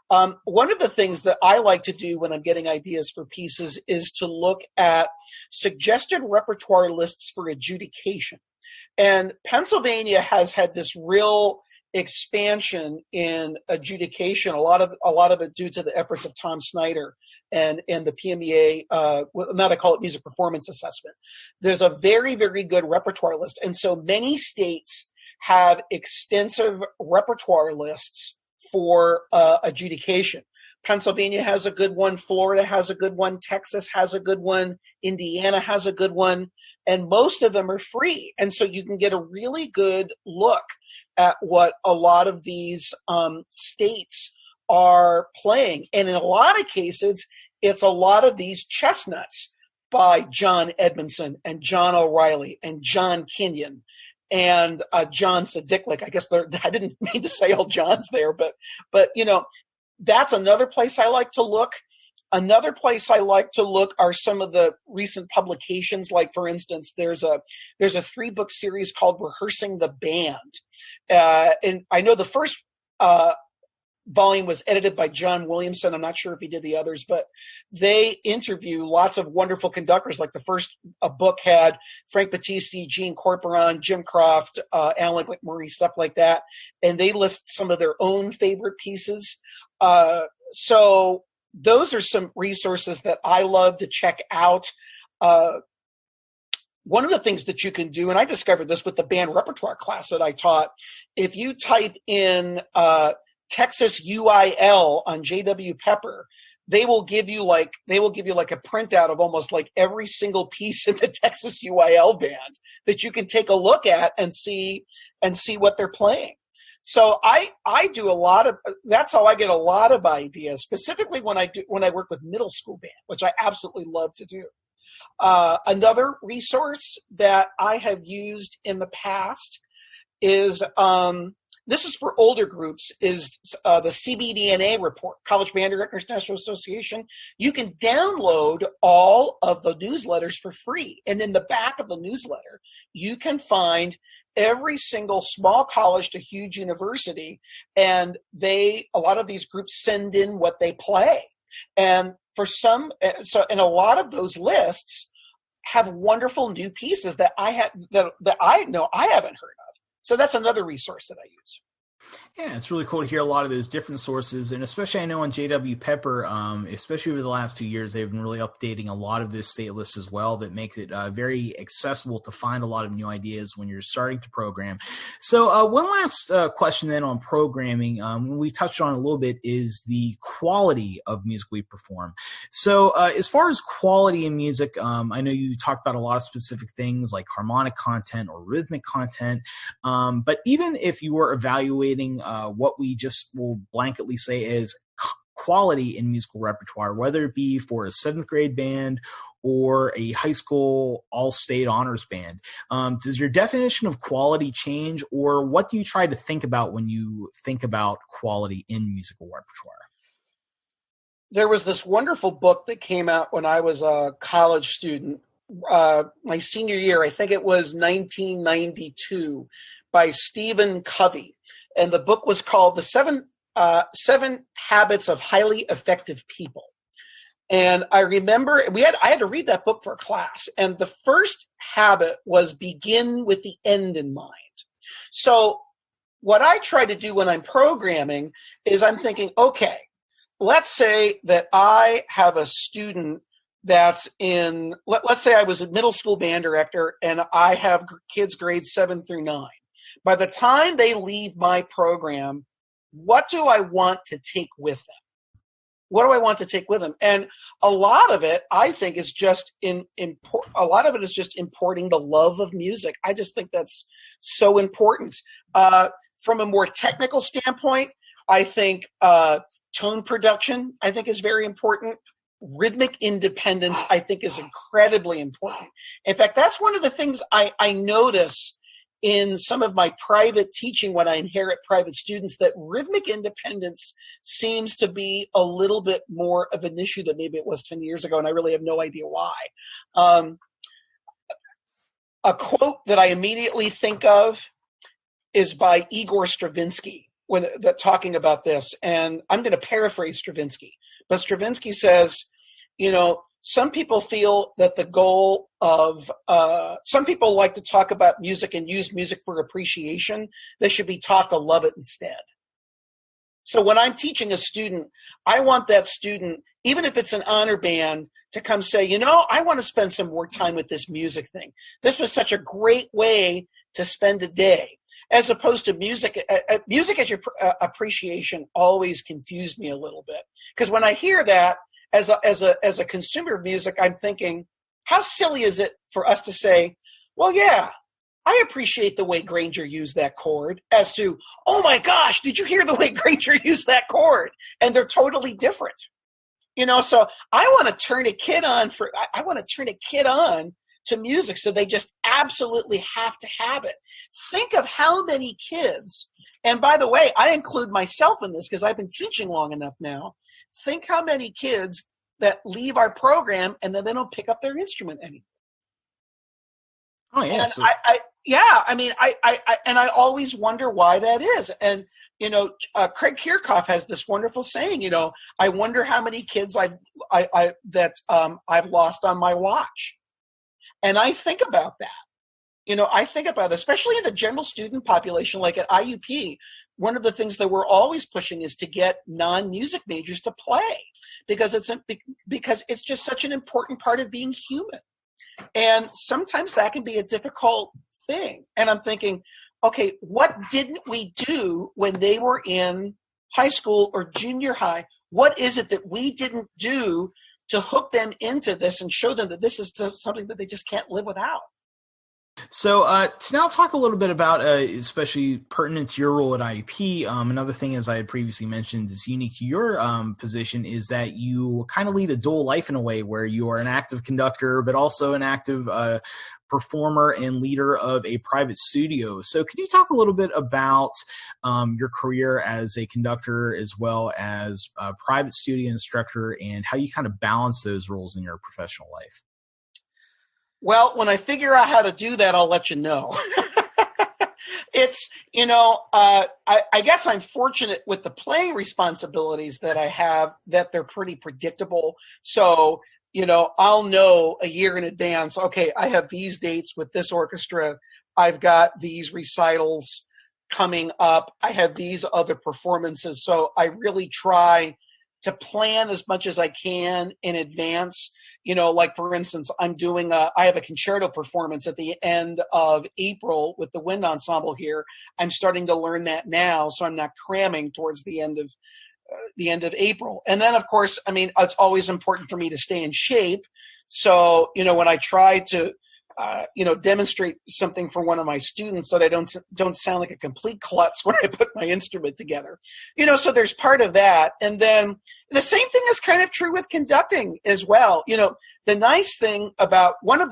One of the things that I like to do when I'm getting ideas for pieces is to look at suggested repertoire lists for adjudication. And Pennsylvania has had this real expansion in adjudication, a lot of it due to the efforts of Tom Snyder and the PMEA, now they call it music performance assessment. There's a very, very good repertoire list. And so many states have extensive repertoire lists for adjudication. Pennsylvania has a good one. Florida has a good one. Texas has a good one. Indiana has a good one. And most of them are free. And so you can get a really good look at what a lot of these states are playing. And in a lot of cases, it's a lot of these chestnuts by John Edmondson and John O'Reilly and John Kenyon and John Sadiklik. I guess I didn't mean to say all Johns there, but that's another place I like to look. Another place I like to look are some of the recent publications. Like, for instance, there's a 3-book series called Rehearsing the Band, and I know the first volume was edited by John Williamson. I'm not sure if he did the others, but they interview lots of wonderful conductors. Like the first book had Frank Battisti, Gene Corporon, Jim Croft, Alan McMurray, stuff like that. And they list some of their own favorite pieces. So those are some resources that I love to check out. One of the things that you can do, and I discovered this with the band repertoire class that I taught, if you type in Texas UIL on J.W. Pepper, they will give you like a printout of almost like every single piece in the Texas UIL band that you can take a look at and see what they're playing. So I do a lot of, that's how I get a lot of ideas, specifically when I work with middle school band, which I absolutely love to do. Another resource that I have used in the past is this is for older groups, is the CBDNA Report, College Band Directors National Association. You can download all of the newsletters for free. And in the back of the newsletter, you can find every single small college to huge university. And a lot of these groups send in what they play. And and a lot of those lists have wonderful new pieces that I know I haven't heard of. So that's another resource that I use. Yeah, it's really cool to hear a lot of those different sources, and especially I know on J.W. Pepper, especially over the last 2 years, they've been really updating a lot of this state list as well that makes it very accessible to find a lot of new ideas when you're starting to program. So one last question then on programming, we touched on a little bit, is the quality of music we perform. So as far as quality in music, I know you talked about a lot of specific things like harmonic content or rhythmic content, but even if you were evaluating what we just will blanketly say is quality in musical repertoire, whether it be for a 7th grade band or a high school all-state honors band, does your definition of quality change, or what do you try to think about when you think about quality in musical repertoire? There was this wonderful book that came out when I was a college student, my senior year, I think it was 1992, by Stephen Covey. And the book was called The Seven Habits of Highly Effective People. And I remember I had to read that book for a class. And the first habit was begin with the end in mind. So what I try to do when I'm programming is I'm thinking, okay, let's say that I have a student that's let's say I was a middle school band director and I have kids grades 7 through 9. By the time they leave my program, what do I want to take with them? What do I want to take with them? And a lot of it, I think, is just importing the love of music. I just think that's so important. From a more technical standpoint, I think tone production, I think, is very important. Rhythmic independence, I think, is incredibly important. In fact, that's one of the things I notice in some of my private teaching when I inherit private students, that rhythmic independence seems to be a little bit more of an issue than maybe it was 10 years ago, and I really have no idea why. A quote that I immediately think of is by Igor Stravinsky talking about this, and I'm going to paraphrase Stravinsky. But Stravinsky says, some people feel that the goal of some people like to talk about music and use music for appreciation. They should be taught to love it instead. So when I'm teaching a student, I want that student, even if it's an honor band, to come say, I want to spend some more time with this music thing. This was such a great way to spend a day. As opposed to music as your appreciation always confused me a little bit. Because when I hear that, as a consumer of music, I'm thinking, how silly is it for us to say, well, yeah, I appreciate the way Granger used that chord, as to, oh my gosh, did you hear the way Granger used that chord? And they're totally different. So I want to turn a kid on to music, so they just absolutely have to have it. Think of how many kids, and by the way, I include myself in this because I've been teaching long enough now. Think how many kids that leave our program and then they don't pick up their instrument anymore. Oh yeah. And I always wonder why that is. And Craig Kirchhoff has this wonderful saying. I wonder how many kids I've lost on my watch. And I think about that. Especially in the general student population, like at IUP, one of the things that we're always pushing is to get non-music majors to play because it's just such an important part of being human. And sometimes that can be a difficult thing. And I'm thinking, okay, what didn't we do when they were in high school or junior high? What is it that we didn't do to hook them into this and show them that this is something that they just can't live without? So to now talk a little bit about, especially pertinent to your role at IUP, another thing, as I had previously mentioned, is unique to your position, is that you kind of lead a dual life in a way where you are an active conductor, but also an active performer and leader of a private studio. So can you talk a little bit about your career as a conductor as well as a private studio instructor and how you kind of balance those roles in your professional life? Well, when I figure out how to do that, I'll let you know. It's, I guess I'm fortunate with the playing responsibilities that I have, that they're pretty predictable. So, I'll know a year in advance, okay, I have these dates with this orchestra. I've got these recitals coming up. I have these other performances. So I really try to plan as much as I can in advance. Like for instance, I have a concerto performance at the end of April with the wind ensemble here. I'm starting to learn that now, so I'm not cramming towards the end of April. And then of course, it's always important for me to stay in shape. So, when I try to, demonstrate something for one of my students, that I don't sound like a complete klutz when I put my instrument together. So there's part of that. And then the same thing is kind of true with conducting as well. One of the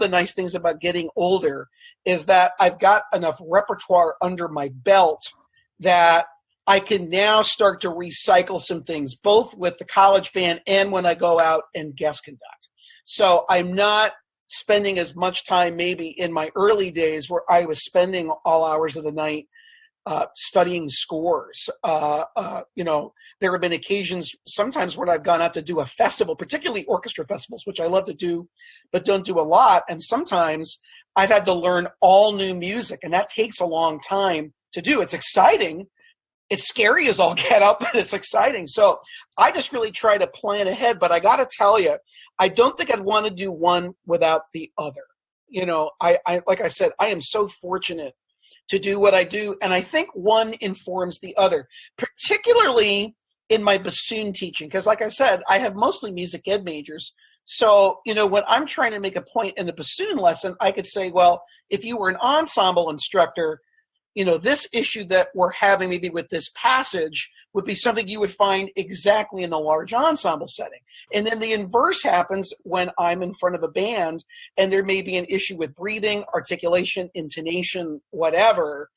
nice things about getting older is that I've got enough repertoire under my belt that I can now start to recycle some things, both with the college band and when I go out and guest conduct. So I'm not spending as much time maybe in my early days where I was spending all hours of the night studying scores. There have been occasions sometimes when I've gone out to do a festival, particularly orchestra festivals, which I love to do, but don't do a lot. And sometimes I've had to learn all new music, and that takes a long time to do. It's exciting. It's scary as all get up, but it's exciting. So I just really try to plan ahead. But I got to tell you, I don't think I'd want to do one without the other. I like I said, I am so fortunate to do what I do. And I think one informs the other, particularly in my bassoon teaching. Because like I said, I have mostly music ed majors. So, when I'm trying to make a point in a bassoon lesson, I could say, well, if you were an ensemble instructor, this issue that we're having maybe with this passage would be something you would find exactly in a large ensemble setting. And then the inverse happens when I'm in front of a band and there may be an issue with breathing, articulation, intonation, whatever.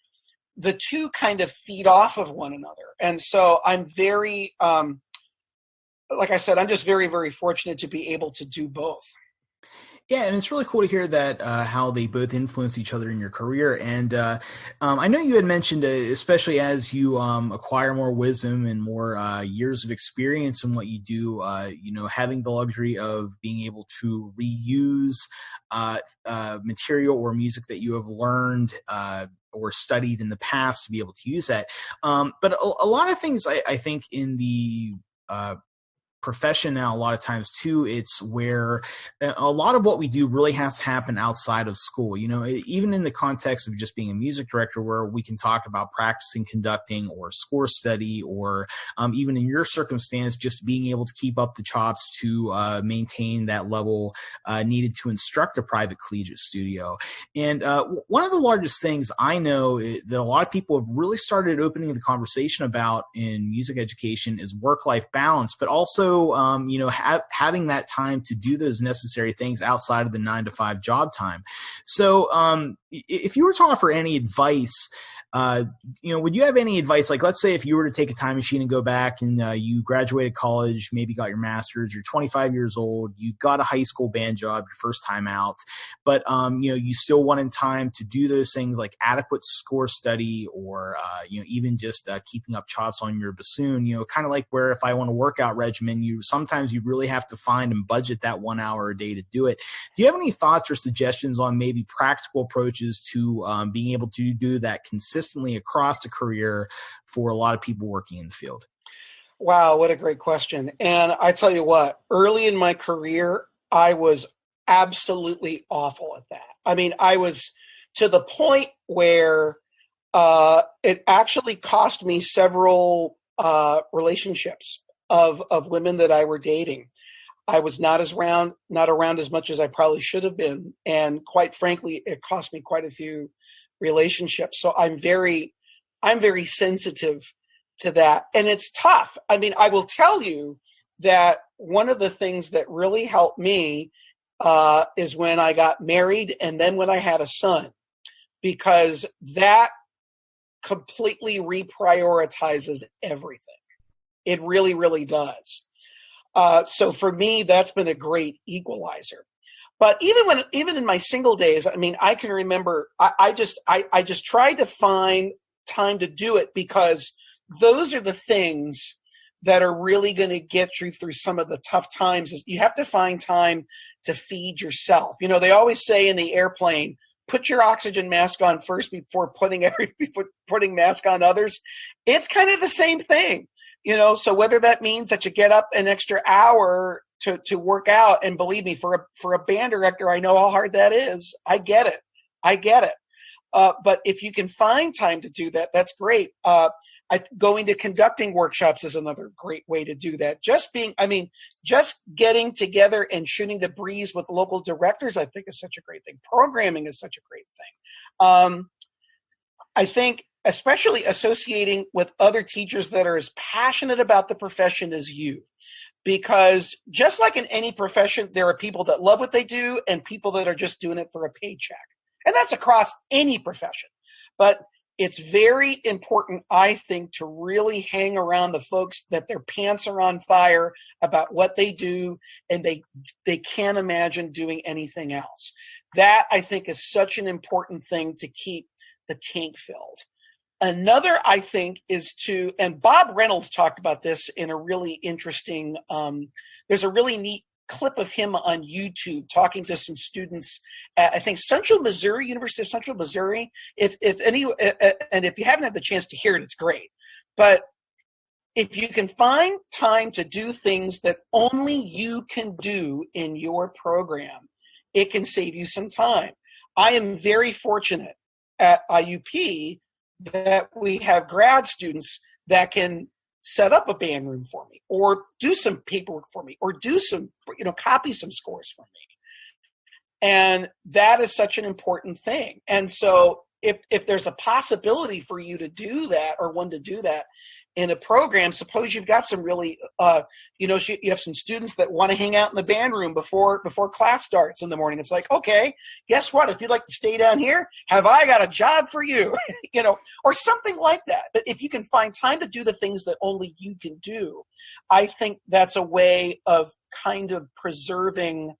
The two kind of feed off of one another. And so I'm very, like I said, I'm just very, very fortunate to be able to do both. Yeah, and it's really cool to hear that how they both influence each other in your career. And I know you had mentioned, especially as you acquire more wisdom and more years of experience in what you do, having the luxury of being able to reuse material or music that you have learned or studied in the past to be able to use that. But a lot of things I think in the profession now, a lot of times too, it's where a lot of what we do really has to happen outside of school. Even in the context of just being a music director, where we can talk about practicing conducting or score study, or even in your circumstance, just being able to keep up the chops to maintain that level needed to instruct a private collegiate studio. And one of the largest things I know that a lot of people have really started opening the conversation about in music education is work-life balance, but also having that time to do those necessary things outside of the 9-to-5 job time. So if you were to offer any advice, would you have any advice? Like, let's say if you were to take a time machine and go back and you graduated college, maybe got your master's, you're 25 years old, you got a high school band job, your first time out, but you still want in time to do those things like adequate score study, or even just keeping up chops on your bassoon. Kind of like where if I want a workout regimen, sometimes you really have to find and budget that 1 hour a day to do it. Do you have any thoughts or suggestions on maybe practical approaches to being able to do that consistently across a career for a lot of people working in the field? Wow, what a great question. And I tell you what, early in my career, I was absolutely awful at that. I was to the point where it actually cost me several relationships of women that I were dating. I was not around as much as I probably should have been. And quite frankly, it cost me quite a few relationships. So I'm very sensitive to that. And it's tough. I will tell you that one of the things that really helped me is when I got married and then when I had a son, because that completely reprioritizes everything. It really, really does. So for me, that's been a great equalizer. But even in my single days, I mean, I can remember I just tried to find time to do it, because those are the things that are really going to get you through some of the tough times. Is you have to find time to feed yourself. You know, they always say in the airplane, put your oxygen mask on first before putting mask on others. It's kind of the same thing. You know, so whether that means that you get up an extra hour to work out, and believe me, for a band director, I know how hard that is. I get it. But if you can find time to do that, that's great. Going to conducting workshops is another great way to do that. Just getting together and shooting the breeze with local directors, I think, is such a great thing. Programming is such a great thing. I think especially associating with other teachers that are as passionate about the profession as you. Because just like in any profession, there are people that love what they do and people that are just doing it for a paycheck. And that's across any profession. But it's very important, I think, to really hang around the folks that their pants are on fire about what they do, and they can't imagine doing anything else. That, I think, is such an important thing to keep the tank filled. Another, I think, is and Bob Reynolds talked about this in a really interesting, there's a really neat clip of him on YouTube talking to some students at, I think, University of Central Missouri. And if you haven't had the chance to hear it, it's great. But if you can find time to do things that only you can do in your program, it can save you some time. I am very fortunate at IUP that we have grad students that can set up a band room for me, or do some paperwork for me, or do some, copy some scores for me. And that is such an important thing. And so if there's a possibility for you to do that, or one to do that in a program, suppose you've got some really, you have some students that want to hang out in the band room before class starts in the morning. It's like, okay, guess what? If you'd like to stay down here, have I got a job for you? Or something like that. But if you can find time to do the things that only you can do, I think that's a way of kind of preserving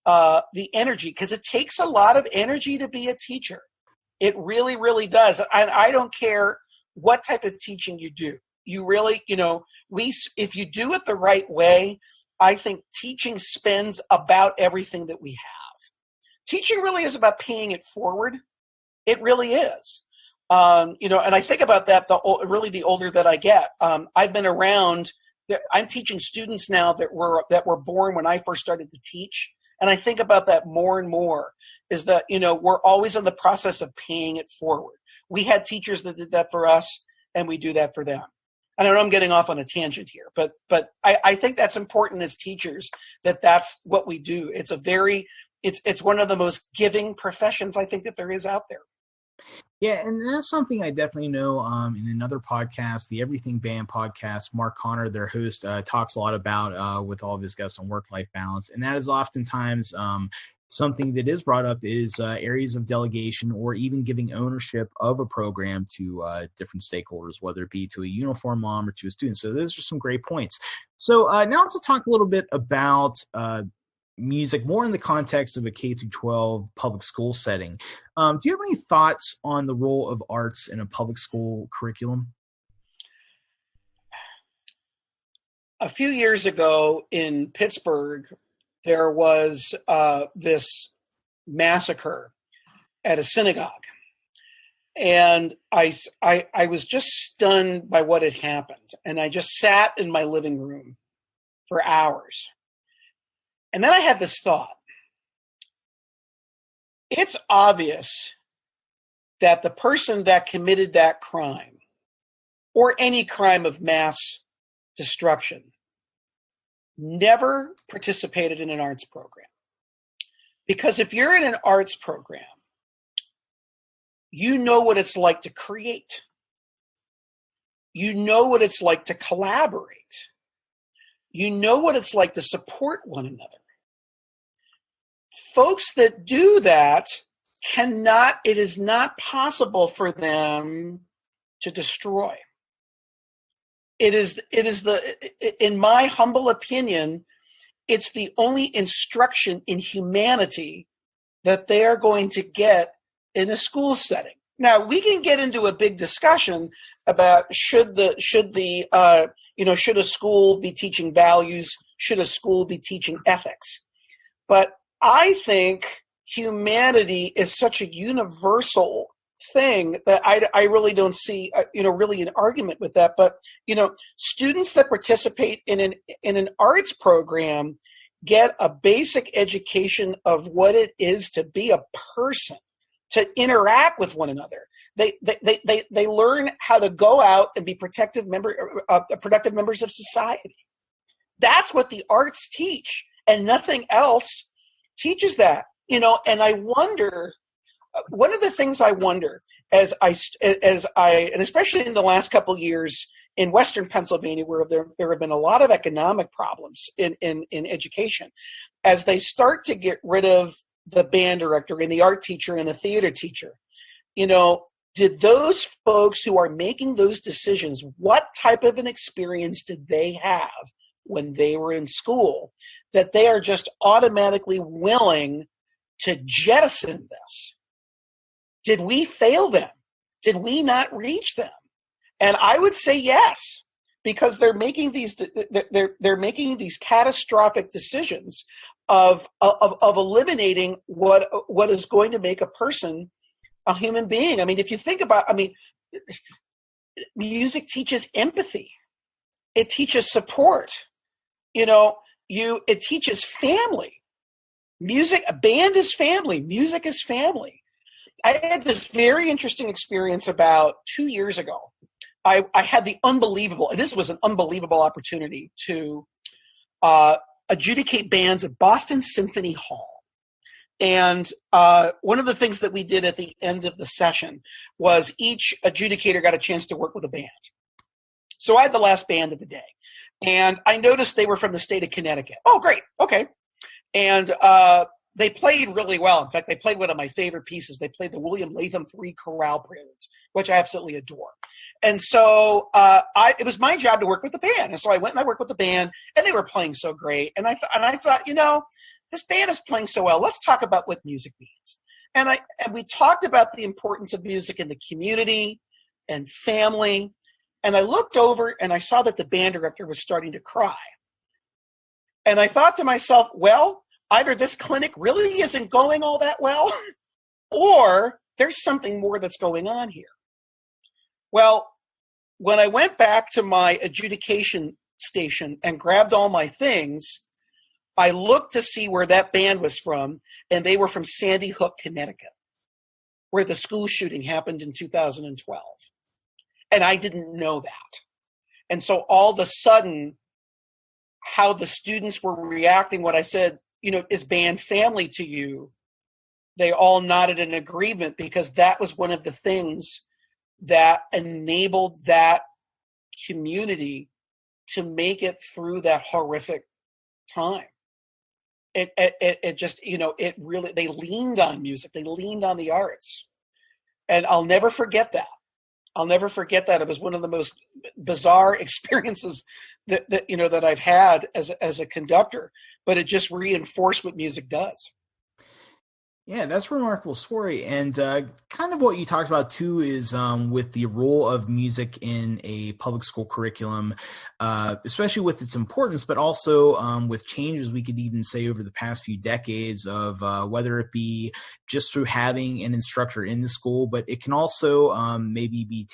the energy, because it takes a lot of energy to be a teacher. It really, really does. And I don't care what type of teaching you do. You really, if you do it the right way, I think teaching spends about everything that we have. Teaching really is about paying it forward. It really is. And I think about that, the older that I get. I've been around, I'm teaching students now that were born when I first started to teach. And I think about that more and more, is that, we're always in the process of paying it forward. We had teachers that did that for us, and we do that for them. I know I'm getting off on a tangent here, but I think that's important as teachers, that's what we do. It's one of the most giving professions, I think, that there is out there. Yeah, and that's something I definitely know in another podcast, the Everything Band podcast. Mark Connor, their host, talks a lot about with all of his guests on work-life balance. And that is oftentimes something that is brought up is areas of delegation, or even giving ownership of a program to different stakeholders, whether it be to a uniform mom or to a student. So those are some great points. So now to talk a little bit about music, more in the context of a K-12 public school setting. Do you have any thoughts on the role of arts in a public school curriculum? A few years ago in Pittsburgh, there was this massacre at a synagogue. And I was just stunned by what had happened. And I just sat in my living room for hours. And then I had this thought. It's obvious that the person that committed that crime, or any crime of mass destruction, never participated in an arts program. Because if you're in an arts program, you know what it's like to create. You know what it's like to collaborate. You know what it's like to support one another. folks that do that it is not possible for them to destroy. It is in my humble opinion, it's the only instruction in humanity that they are going to get in a school setting. Now, we can get into a big discussion about should a school be teaching values? Should a school be teaching ethics? But I think humanity is such a universal thing that I really don't see, really an argument with that. But, students that participate in an arts program get a basic education of what it is to be a person, to interact with one another. They learn how to go out and be productive members of society. That's what the arts teach, and nothing else teaches that. And I wonder, one of the things I wonder and especially in the last couple of years in Western Pennsylvania, where there have been a lot of economic problems in education, as they start to get rid of the band director and the art teacher and the theater teacher, did those folks who are making those decisions, what type of an experience did they have when they were in school that they are just automatically willing to jettison this? Did we fail them? Did we not reach them? And I would say yes, because they're making these catastrophic decisions of eliminating what is going to make a person a human being. I mean, if you think about, music teaches empathy. It teaches support. It teaches family. A band is family. Music is family. I had this very interesting experience about 2 years ago. I had this was an unbelievable opportunity to adjudicate bands at Boston Symphony Hall. And one of the things that we did at the end of the session was each adjudicator got a chance to work with a band. So I had the last band of the day. And I noticed they were from the state of Connecticut. Oh, great. Okay. And they played really well. In fact, they played one of my favorite pieces. They played the William Latham III Chorale Preludes, which I absolutely adore. And so it was my job to work with the band. And so I went and I worked with the band, and they were playing so great. And I thought, this band is playing so well. Let's talk about what music means. And we talked about the importance of music in the community and family. And I looked over and I saw that the band director was starting to cry. And I thought to myself, well, either this clinic really isn't going all that well, or there's something more that's going on here. Well, when I went back to my adjudication station and grabbed all my things, I looked to see where that band was from, and they were from Sandy Hook, Connecticut, where the school shooting happened in 2012. And I didn't know that. And so all of a sudden, how the students were reacting when I said, is band family to you? They all nodded in agreement, because that was one of the things that enabled that community to make it through that horrific time. It just, it really, they leaned on music. They leaned on the arts. And I'll never forget that. It was one of the most bizarre experiences that I've had as a conductor, but it just reinforced what music does. Yeah, that's a remarkable story. And kind of what you talked about, too, is with the role of music in a public school curriculum, especially with its importance, but also with changes we could even say over the past few decades of whether it be just through having an instructor in the school, but it can also maybe be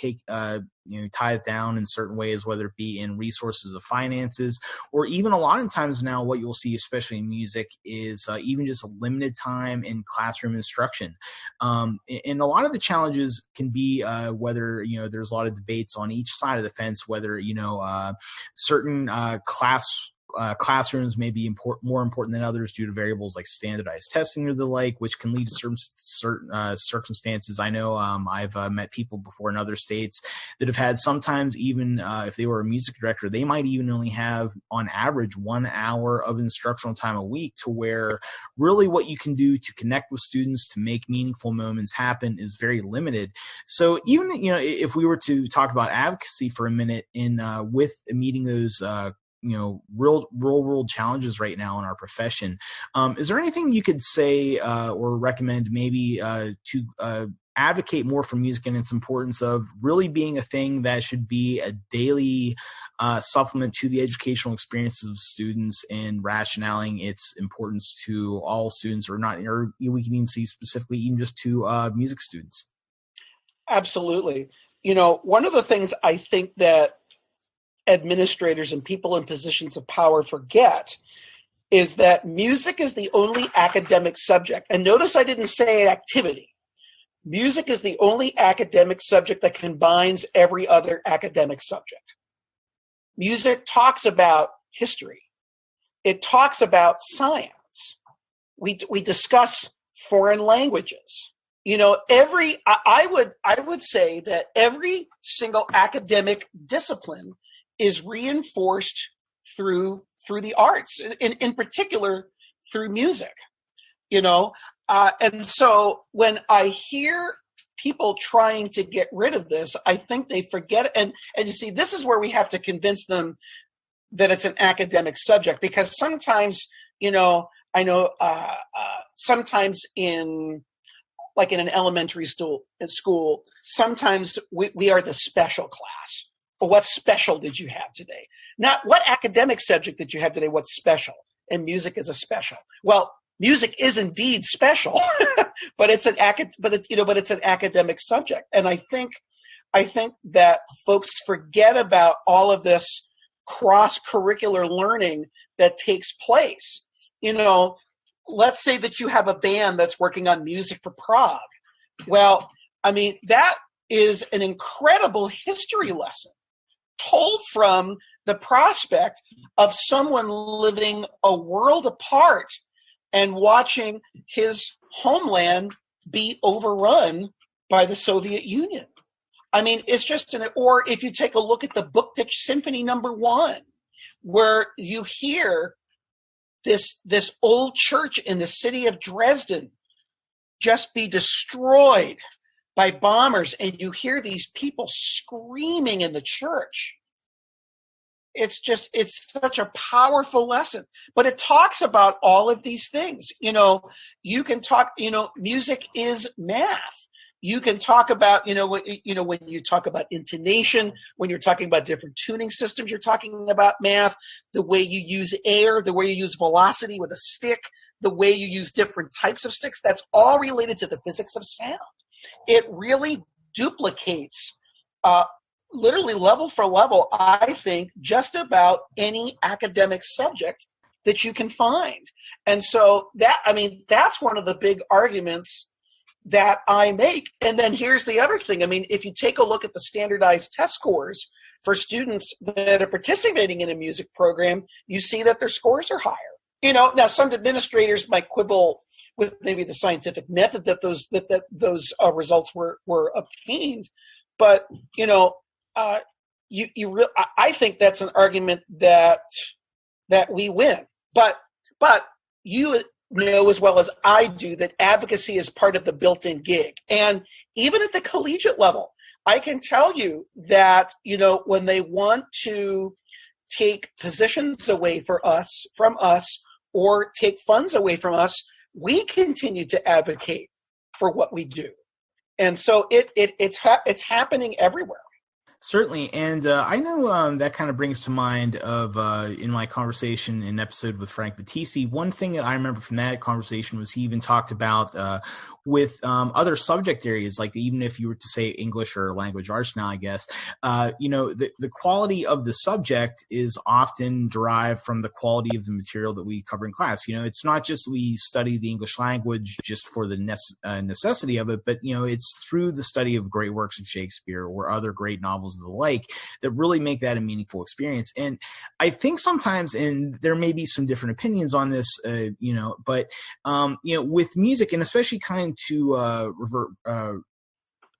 tied down in certain ways, whether it be in resources of finances, or even a lot of times now what you'll see, especially in music, is even just a limited time in classroom instruction. And a lot of the challenges can be whether, there's a lot of debates on each side of the fence, whether, certain classrooms may be more important than others due to variables like standardized testing or the like, which can lead to certain circumstances. I know I've met people before in other states that have had sometimes even if they were a music director, they might even only have on average 1 hour of instructional time a week, to where really what you can do to connect with students to make meaningful moments happen is very limited. So even, if we were to talk about advocacy for a minute in with meeting those real world challenges right now in our profession, is there anything you could say or recommend maybe to advocate more for music and its importance of really being a thing that should be a daily supplement to the educational experiences of students, and rationaling its importance to all students, or not, or we can even see specifically even just to music students? Absolutely. One of the things I think that administrators and people in positions of power forget is that music is the only academic subject. And notice I didn't say activity. Music is the only academic subject that combines every other academic subject. Music talks about history. It talks about science. We discuss foreign languages. I would say that every single academic discipline is reinforced through the arts, in particular through music. And so when I hear people trying to get rid of this, I think they forget. And you see, this is where we have to convince them that it's an academic subject, because sometimes, I know sometimes in an elementary school, sometimes we are the special class. Well, what special did you have today? Not what academic subject did you have today? What's special? And music is a special. Well, music is indeed special, but it's an academic subject. And I think that folks forget about all of this cross-curricular learning that takes place. Let's say that you have a band that's working on music for Prague. Well, that is an incredible history lesson told from the prospect of someone living a world apart and watching his homeland be overrun by the Soviet Union. It's just or if you take a look at the Book Pitch Symphony No. 1, where you hear this old church in the city of Dresden just be destroyed by bombers, and you hear these people screaming in the church. It's such a powerful lesson, but it talks about all of these things. You can talk, music is math. You can talk about, when you talk about intonation, when you're talking about different tuning systems, you're talking about math, the way you use air, the way you use velocity with a stick, the way you use different types of sticks. That's all related to the physics of sound. It really duplicates, literally level for level, I think, just about any academic subject that you can find. And so that's one of the big arguments that I make. And then here's the other thing. If you take a look at the standardized test scores for students that are participating in a music program, you see that their scores are higher. Now some administrators might quibble with maybe the scientific method that those results were obtained, but I think that's an argument that we win. But you know as well as I do that advocacy is part of the built-in gig. And even at the collegiate level, I can tell you that, when they want to take positions away from us, or take funds away from us, we continue to advocate for what we do. And so it's happening everywhere. Certainly. And I know that kind of brings to mind of in my conversation in episode with Frank Battisti, one thing that I remember from that conversation was he even talked about with other subject areas, like even if you were to say English or language arts now, I guess, the quality of the subject is often derived from the quality of the material that we cover in class. It's not just we study the English language just for the necessity of it, but, it's through the study of great works of Shakespeare or other great novels ensembles and the like that really make that a meaningful experience. And I think sometimes, and there may be some different opinions on this, but with music, and especially kind to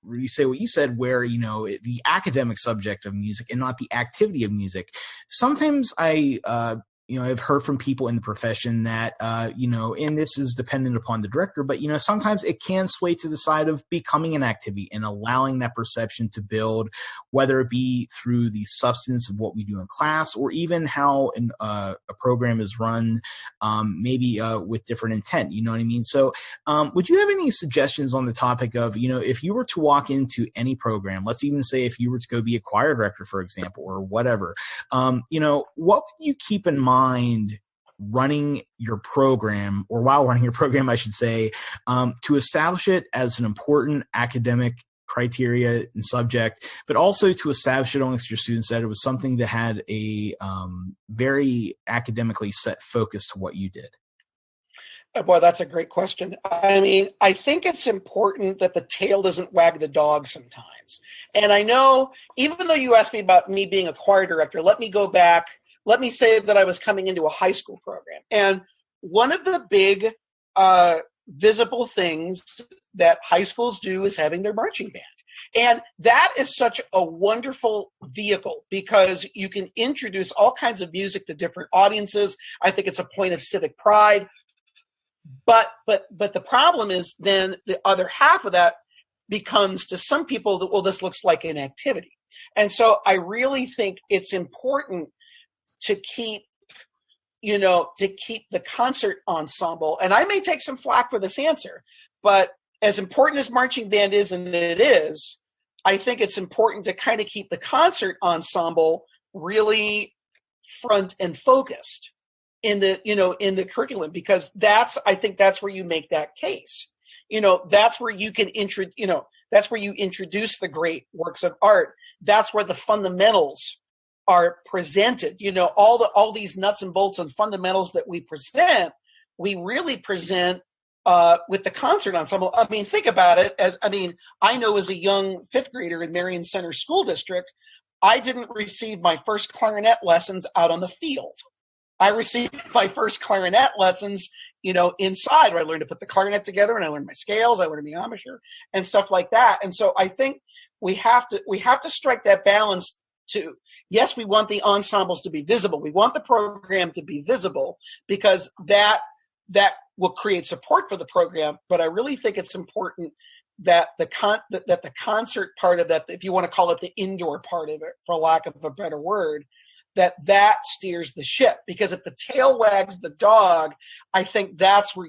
you say what you said, where, the academic subject of music and not the activity of music. Sometimes I've heard from people in the profession that, and this is dependent upon the director, but, sometimes it can sway to the side of becoming an activity and allowing that perception to build, whether it be through the substance of what we do in class or even how a program is run, maybe with different intent. You know what I mean? So would you have any suggestions on the topic of, if you were to walk into any program, let's even say if you were to go be a choir director, for example, or whatever, what would you keep in mind running your program, or while running your program, I should say, to establish it as an important academic criteria and subject, but also to establish it amongst your students that it was something that had a very academically set focus to what you did? Boy, that's a great question. I mean, I think it's important that the tail doesn't wag the dog sometimes. And I know, even though you asked me about me being a choir director, let me go back. Let me say that I was coming into a high school program. And one of the big visible things that high schools do is having their marching band. And that is such a wonderful vehicle because you can introduce all kinds of music to different audiences. I think it's a point of civic pride. But the problem is then the other half of that becomes to some people that, well, this looks like an activity. And so I really think it's important to keep the concert ensemble. And I may take some flack for this answer, but as important as marching band is, and it is, I think it's important to kind of keep the concert ensemble really front and focused in the curriculum, because I think that's where you make that case. That's where you can that's where you introduce the great works of art. That's where the fundamentals are presented. All these nuts and bolts and fundamentals that we present, we really present with the concert ensemble. I mean, think about it. I know as a young fifth grader in Marion Center School District, I didn't receive my first clarinet lessons out on the field. I received my first clarinet lessons, inside, where I learned to put the clarinet together, and I learned my scales, I learned the embouchure and stuff like that. And so I think we have to strike that balance. Yes, we want the ensembles to be visible. We want the program to be visible because that will create support for the program. But I really think it's important that the concert part of that, if you want to call it the indoor part of it, for lack of a better word, that steers the ship. Because if the tail wags the dog, I think that's where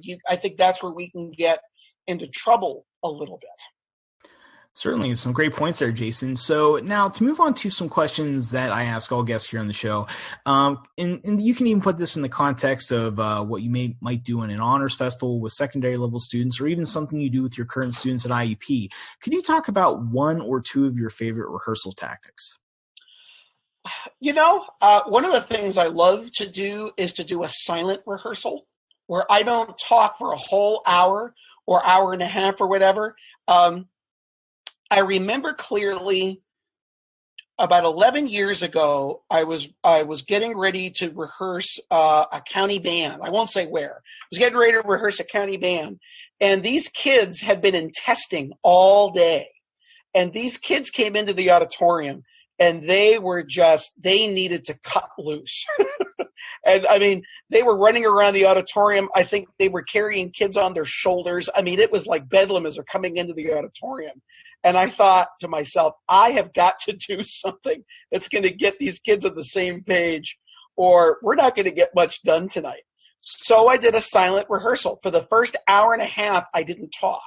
we can get into trouble a little bit. Certainly, some great points there, Jason. So now to move on to some questions that I ask all guests here on the show, and you can even put this in the context of what you might do in an honors festival with secondary level students, or even something you do with your current students at IUP. Could you talk about one or two of your favorite rehearsal tactics? One of the things I love to do is to do a silent rehearsal where I don't talk for a whole hour or hour and a half or whatever. I remember clearly about 11 years ago, I was getting ready to rehearse a county band. I won't say where. I was getting ready to rehearse a county band. And these kids had been in testing all day. And these kids came into the auditorium and they needed to cut loose. And I mean, they were running around the auditorium. I think they were carrying kids on their shoulders. I mean, it was like bedlam as they're coming into the auditorium. And I thought to myself, I have got to do something that's going to get these kids on the same page, or we're not going to get much done tonight. So I did a silent rehearsal. For the first hour and a half, I didn't talk.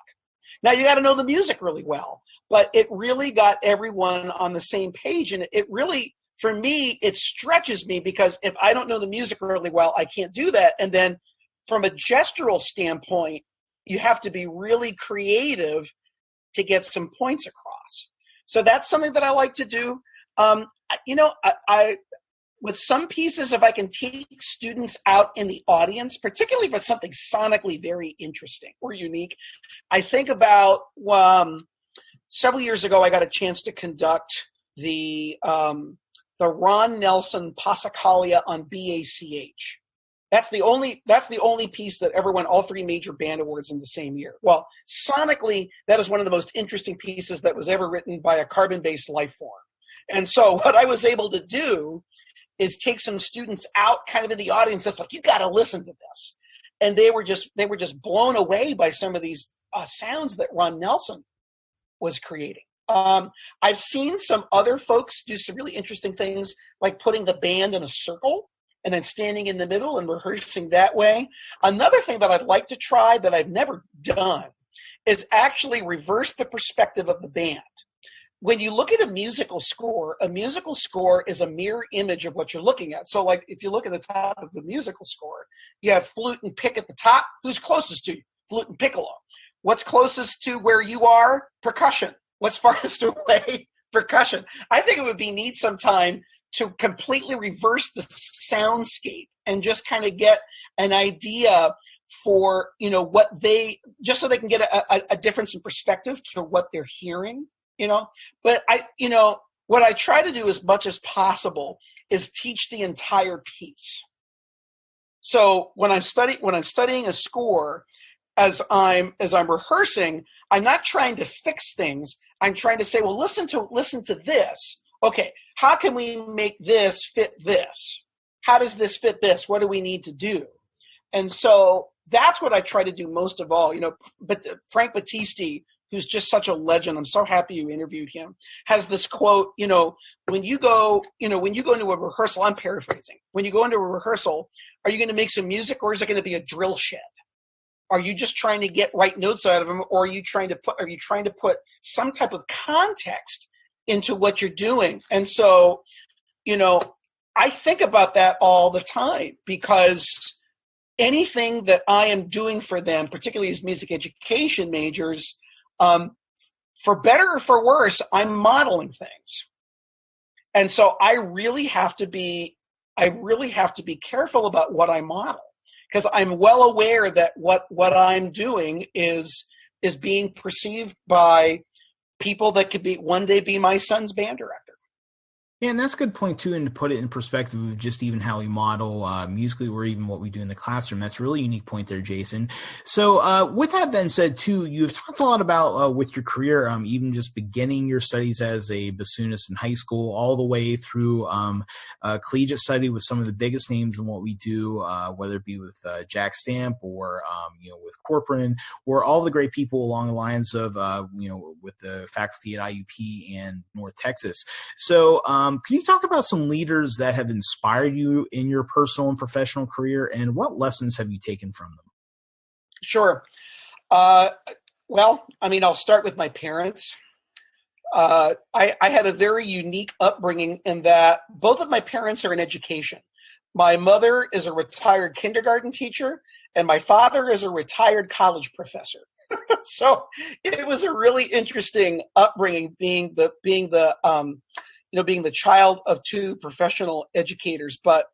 Now, you got to know the music really well, but it really got everyone on the same page. And it really, for me, it stretches me, because if I don't know the music really well, I can't do that. And then from a gestural standpoint, you have to be really creative to get some points across. So that's something that I like to do. I with some pieces, if I can take students out in the audience, particularly for something sonically very interesting or unique, I think about several years ago, I got a chance to conduct the Ron Nelson Passacaglia on BACH. That's the only piece that ever won all three major band awards in the same year. Well, sonically, that is one of the most interesting pieces that was ever written by a carbon-based life form. And so what I was able to do is take some students out kind of in the audience. It's like, you got to listen to this. And they were just blown away by some of these sounds that Ron Nelson was creating. I've seen some other folks do some really interesting things, like putting the band in a circle and then standing in the middle and rehearsing that way. Another thing that I'd like to try that I've never done is actually reverse the perspective of the band. When you look at a musical score is a mirror image of what you're looking at. So like if you look at the top of the musical score, you have flute and pick at the top. Who's closest to you? Flute and piccolo. What's closest to where you are? Percussion. What's farthest away? Percussion. I think it would be neat sometime to completely reverse the soundscape and just kind of get an idea for, what just so they can get a difference in perspective to what they're hearing, But what I try to do as much as possible is teach the entire piece. So when I'm studying a score, as I'm rehearsing, I'm not trying to fix things. I'm trying to say, well, listen to this. Okay, how can we make this fit this? How does this fit this? What do we need to do? And so that's what I try to do most of all. But Frank Battisti, who's just such a legend, I'm so happy you interviewed him, has this quote, when you go into a rehearsal, I'm paraphrasing. When you go into a rehearsal, are you going to make some music, or is it going to be a drill shed? Are you just trying to get right notes out of them, or are you trying to put some type of context into what you're doing? And so, I think about that all the time, because anything that I am doing for them, particularly as music education majors, for better or for worse, I'm modeling things. And so I really have to be careful about what I model, because I'm well aware that what I'm doing is being perceived by people that could one day be my son's band director. Yeah, and that's a good point, too, and to put it in perspective of just even how we model musically or even what we do in the classroom. That's a really unique point there, Jason. So with that being said, too, you've talked a lot about with your career, even just beginning your studies as a bassoonist in high school all the way through collegiate study with some of the biggest names in what we do, whether it be with Jack Stamp or, with Corcoran, or all the great people along the lines of, with the faculty at IUP and North Texas. So, can you talk about some leaders that have inspired you in your personal and professional career, and what lessons have you taken from them? Sure. Well, I'll start with my parents. I had a very unique upbringing in that both of my parents are in education. My mother is a retired kindergarten teacher, and my father is a retired college professor. So it was a really interesting upbringing, being the child of two professional educators. But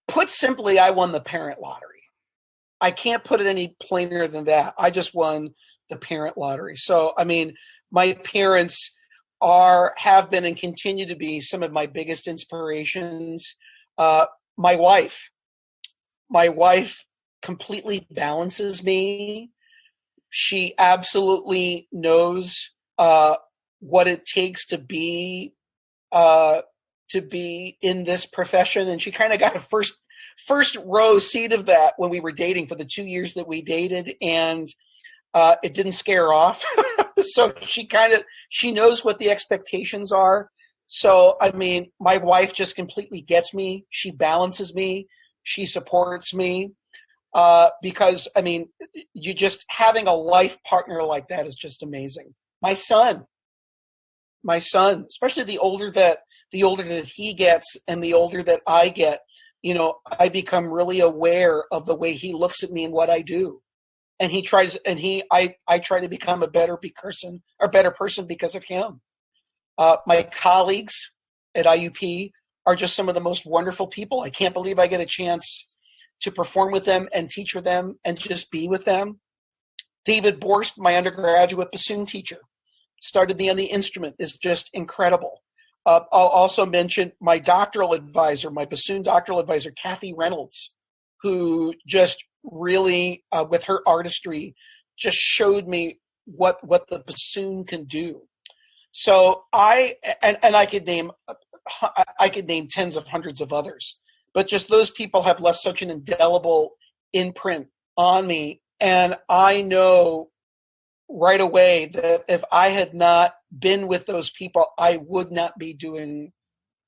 put simply, I won the parent lottery. I can't put it any plainer than that. I just won the parent lottery. So, my parents have been and continue to be some of my biggest inspirations. My wife completely balances me. She absolutely knows what it takes to be in this profession, and she kind of got a first row seat of that when we were dating for the 2 years that we dated, and it didn't scare her off. So she knows what the expectations are. So my wife just completely gets me. She balances me. She supports me. Because you just having a life partner like that is just amazing. My son, especially the older that he gets and the older that I get, I become really aware of the way he looks at me and what I do. And I try to become a better person because of him. My colleagues at IUP are just some of the most wonderful people. I can't believe I get a chance to perform with them and teach with them and just be with them. David Borst, my undergraduate bassoon teacher, started me on the instrument is just incredible. I'll also mention my doctoral advisor, my bassoon doctoral advisor, Kathy Reynolds, who just really, with her artistry, just showed me what the bassoon can do. So I could name tens of hundreds of others, but just those people have left such an indelible imprint on me. And I know right away that if I had not been with those people, I would not be doing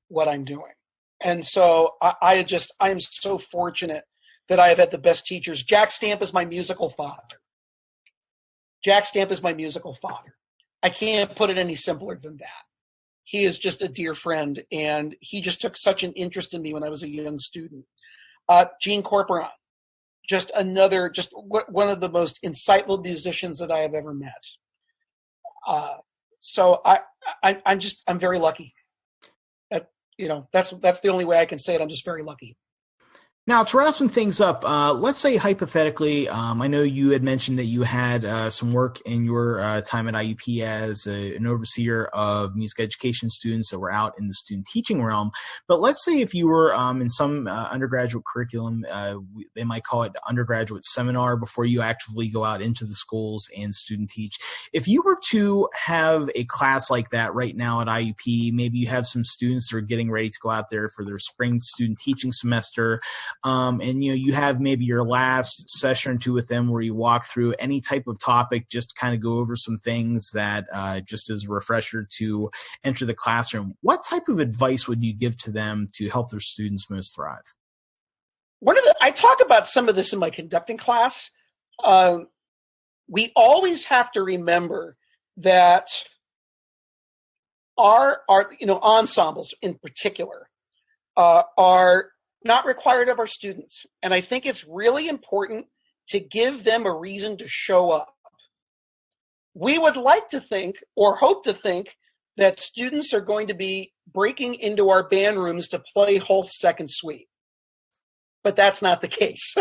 what I'm doing. And so I am so fortunate that I have had the best teachers. Jack Stamp is my musical father. Jack Stamp is my musical father. I can't put it any simpler than that. He is just a dear friend, and he just took such an interest in me when I was a young student. Gene Corporon, just one of the most insightful musicians that I have ever met. So I'm very lucky. That's the only way I can say it. I'm just very lucky. Now, to wrap some things up, let's say hypothetically, I know you had mentioned that you had some work in your time at IUP as an overseer of music education students that were out in the student teaching realm. But let's say if you were in some undergraduate curriculum, they might call it undergraduate seminar before you actively go out into the schools and student teach. If you were to have a class like that right now at IUP, maybe you have some students that are getting ready to go out there for their spring student teaching semester, and you have maybe your last session or two with them where you walk through any type of topic, just to kind of go over some things that just as a refresher to enter the classroom. What type of advice would you give to them to help their students most thrive? I talk about some of this in my conducting class. We always have to remember that our ensembles in particular are not required of our students. And I think it's really important to give them a reason to show up. We would like to think or hope to think that students are going to be breaking into our band rooms to play whole second suite. But that's not the case.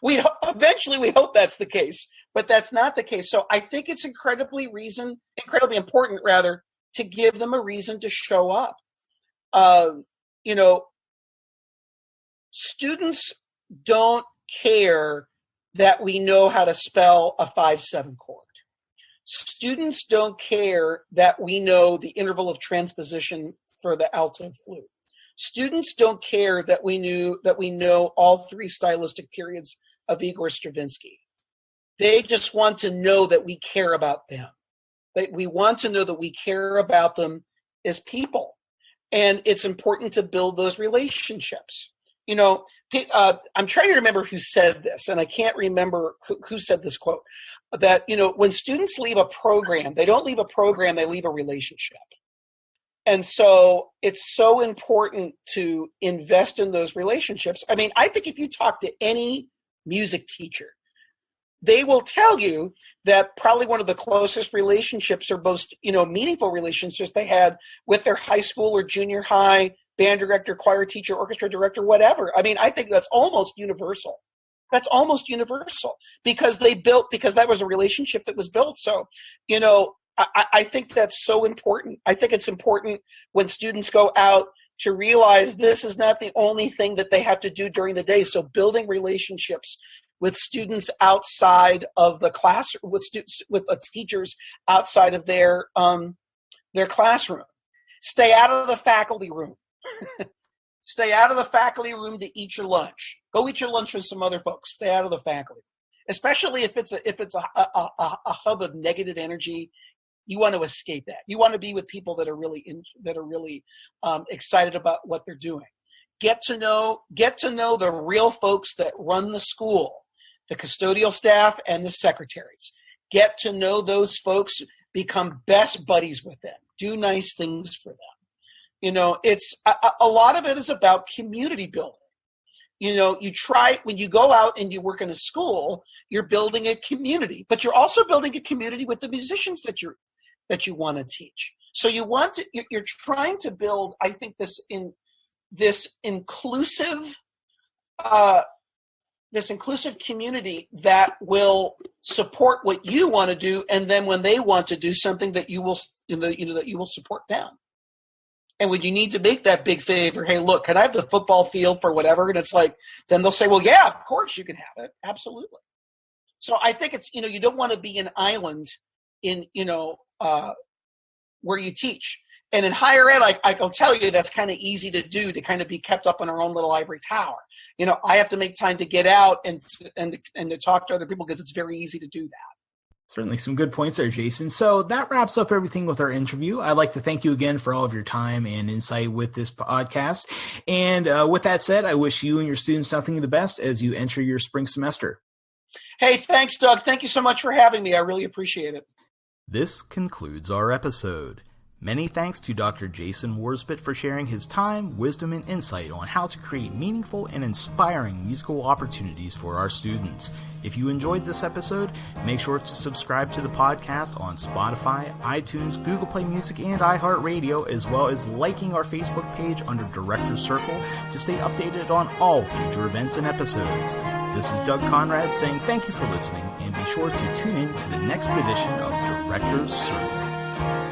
Eventually we hope that's the case, but that's not the case. So I think it's incredibly important to give them a reason to show up. Students don't care that we know how to spell a 5/7 chord. Students don't care that we know the interval of transposition for the alto flute. Students don't care that we know all three stylistic periods of Igor Stravinsky. They just want to know that we care about them. We want to know that we care about them as people. And it's important to build those relationships. I'm trying to remember who said this, and I can't remember who said this quote, that, when students leave a program, they don't leave a program, they leave a relationship. And so it's so important to invest in those relationships. I mean, I think if you talk to any music teacher, they will tell you that probably one of the closest relationships or most, meaningful relationships they had with their high school or junior high band director, choir teacher, orchestra director, whatever. I mean, I think that's almost universal. That's almost universal because that was a relationship that was built. So, I think that's so important. I think it's important when students go out to realize this is not the only thing that they have to do during the day. So building relationships with students outside of the class, with teachers outside of their classroom. Stay out of the faculty room. Stay out of the faculty room to eat your lunch. Go eat your lunch with some other folks. Stay out of the faculty, especially if it's a hub of negative energy. You want to escape that. You want to be with people that are really excited about what they're doing. Get to know the real folks that run the school, the custodial staff and the secretaries. Get to know those folks. Become best buddies with them. Do nice things for them. It's a lot of it is about community building. When you go out and you work in a school, you're building a community, but you're also building a community with the musicians that you want to teach. So you're trying to build, I think, this inclusive community that will support what you want to do, and then when they want to do something, that you will, that you will support them. And when you need to make that big favor, hey, look, can I have the football field for whatever? And it's like, then they'll say, well, yeah, of course you can have it. Absolutely. So I think it's, you don't want to be an island in, where you teach. And in higher ed, I can tell you that's kind of easy to do, to kind of be kept up in our own little ivory tower. I have to make time to get out and to talk to other people, because it's very easy to do that. Certainly some good points there, Jason. So that wraps up everything with our interview. I'd like to thank you again for all of your time and insight with this podcast. And with that said, I wish you and your students nothing but the best as you enter your spring semester. Hey, thanks, Doug. Thank you so much for having me. I really appreciate it. This concludes our episode. Many thanks to Dr. Jason Worzbyt for sharing his time, wisdom, and insight on how to create meaningful and inspiring musical opportunities for our students. If you enjoyed this episode, make sure to subscribe to the podcast on Spotify, iTunes, Google Play Music, and iHeartRadio, as well as liking our Facebook page under Director's Circle to stay updated on all future events and episodes. This is Doug Conrad saying thank you for listening, and be sure to tune in to the next edition of Director's Circle.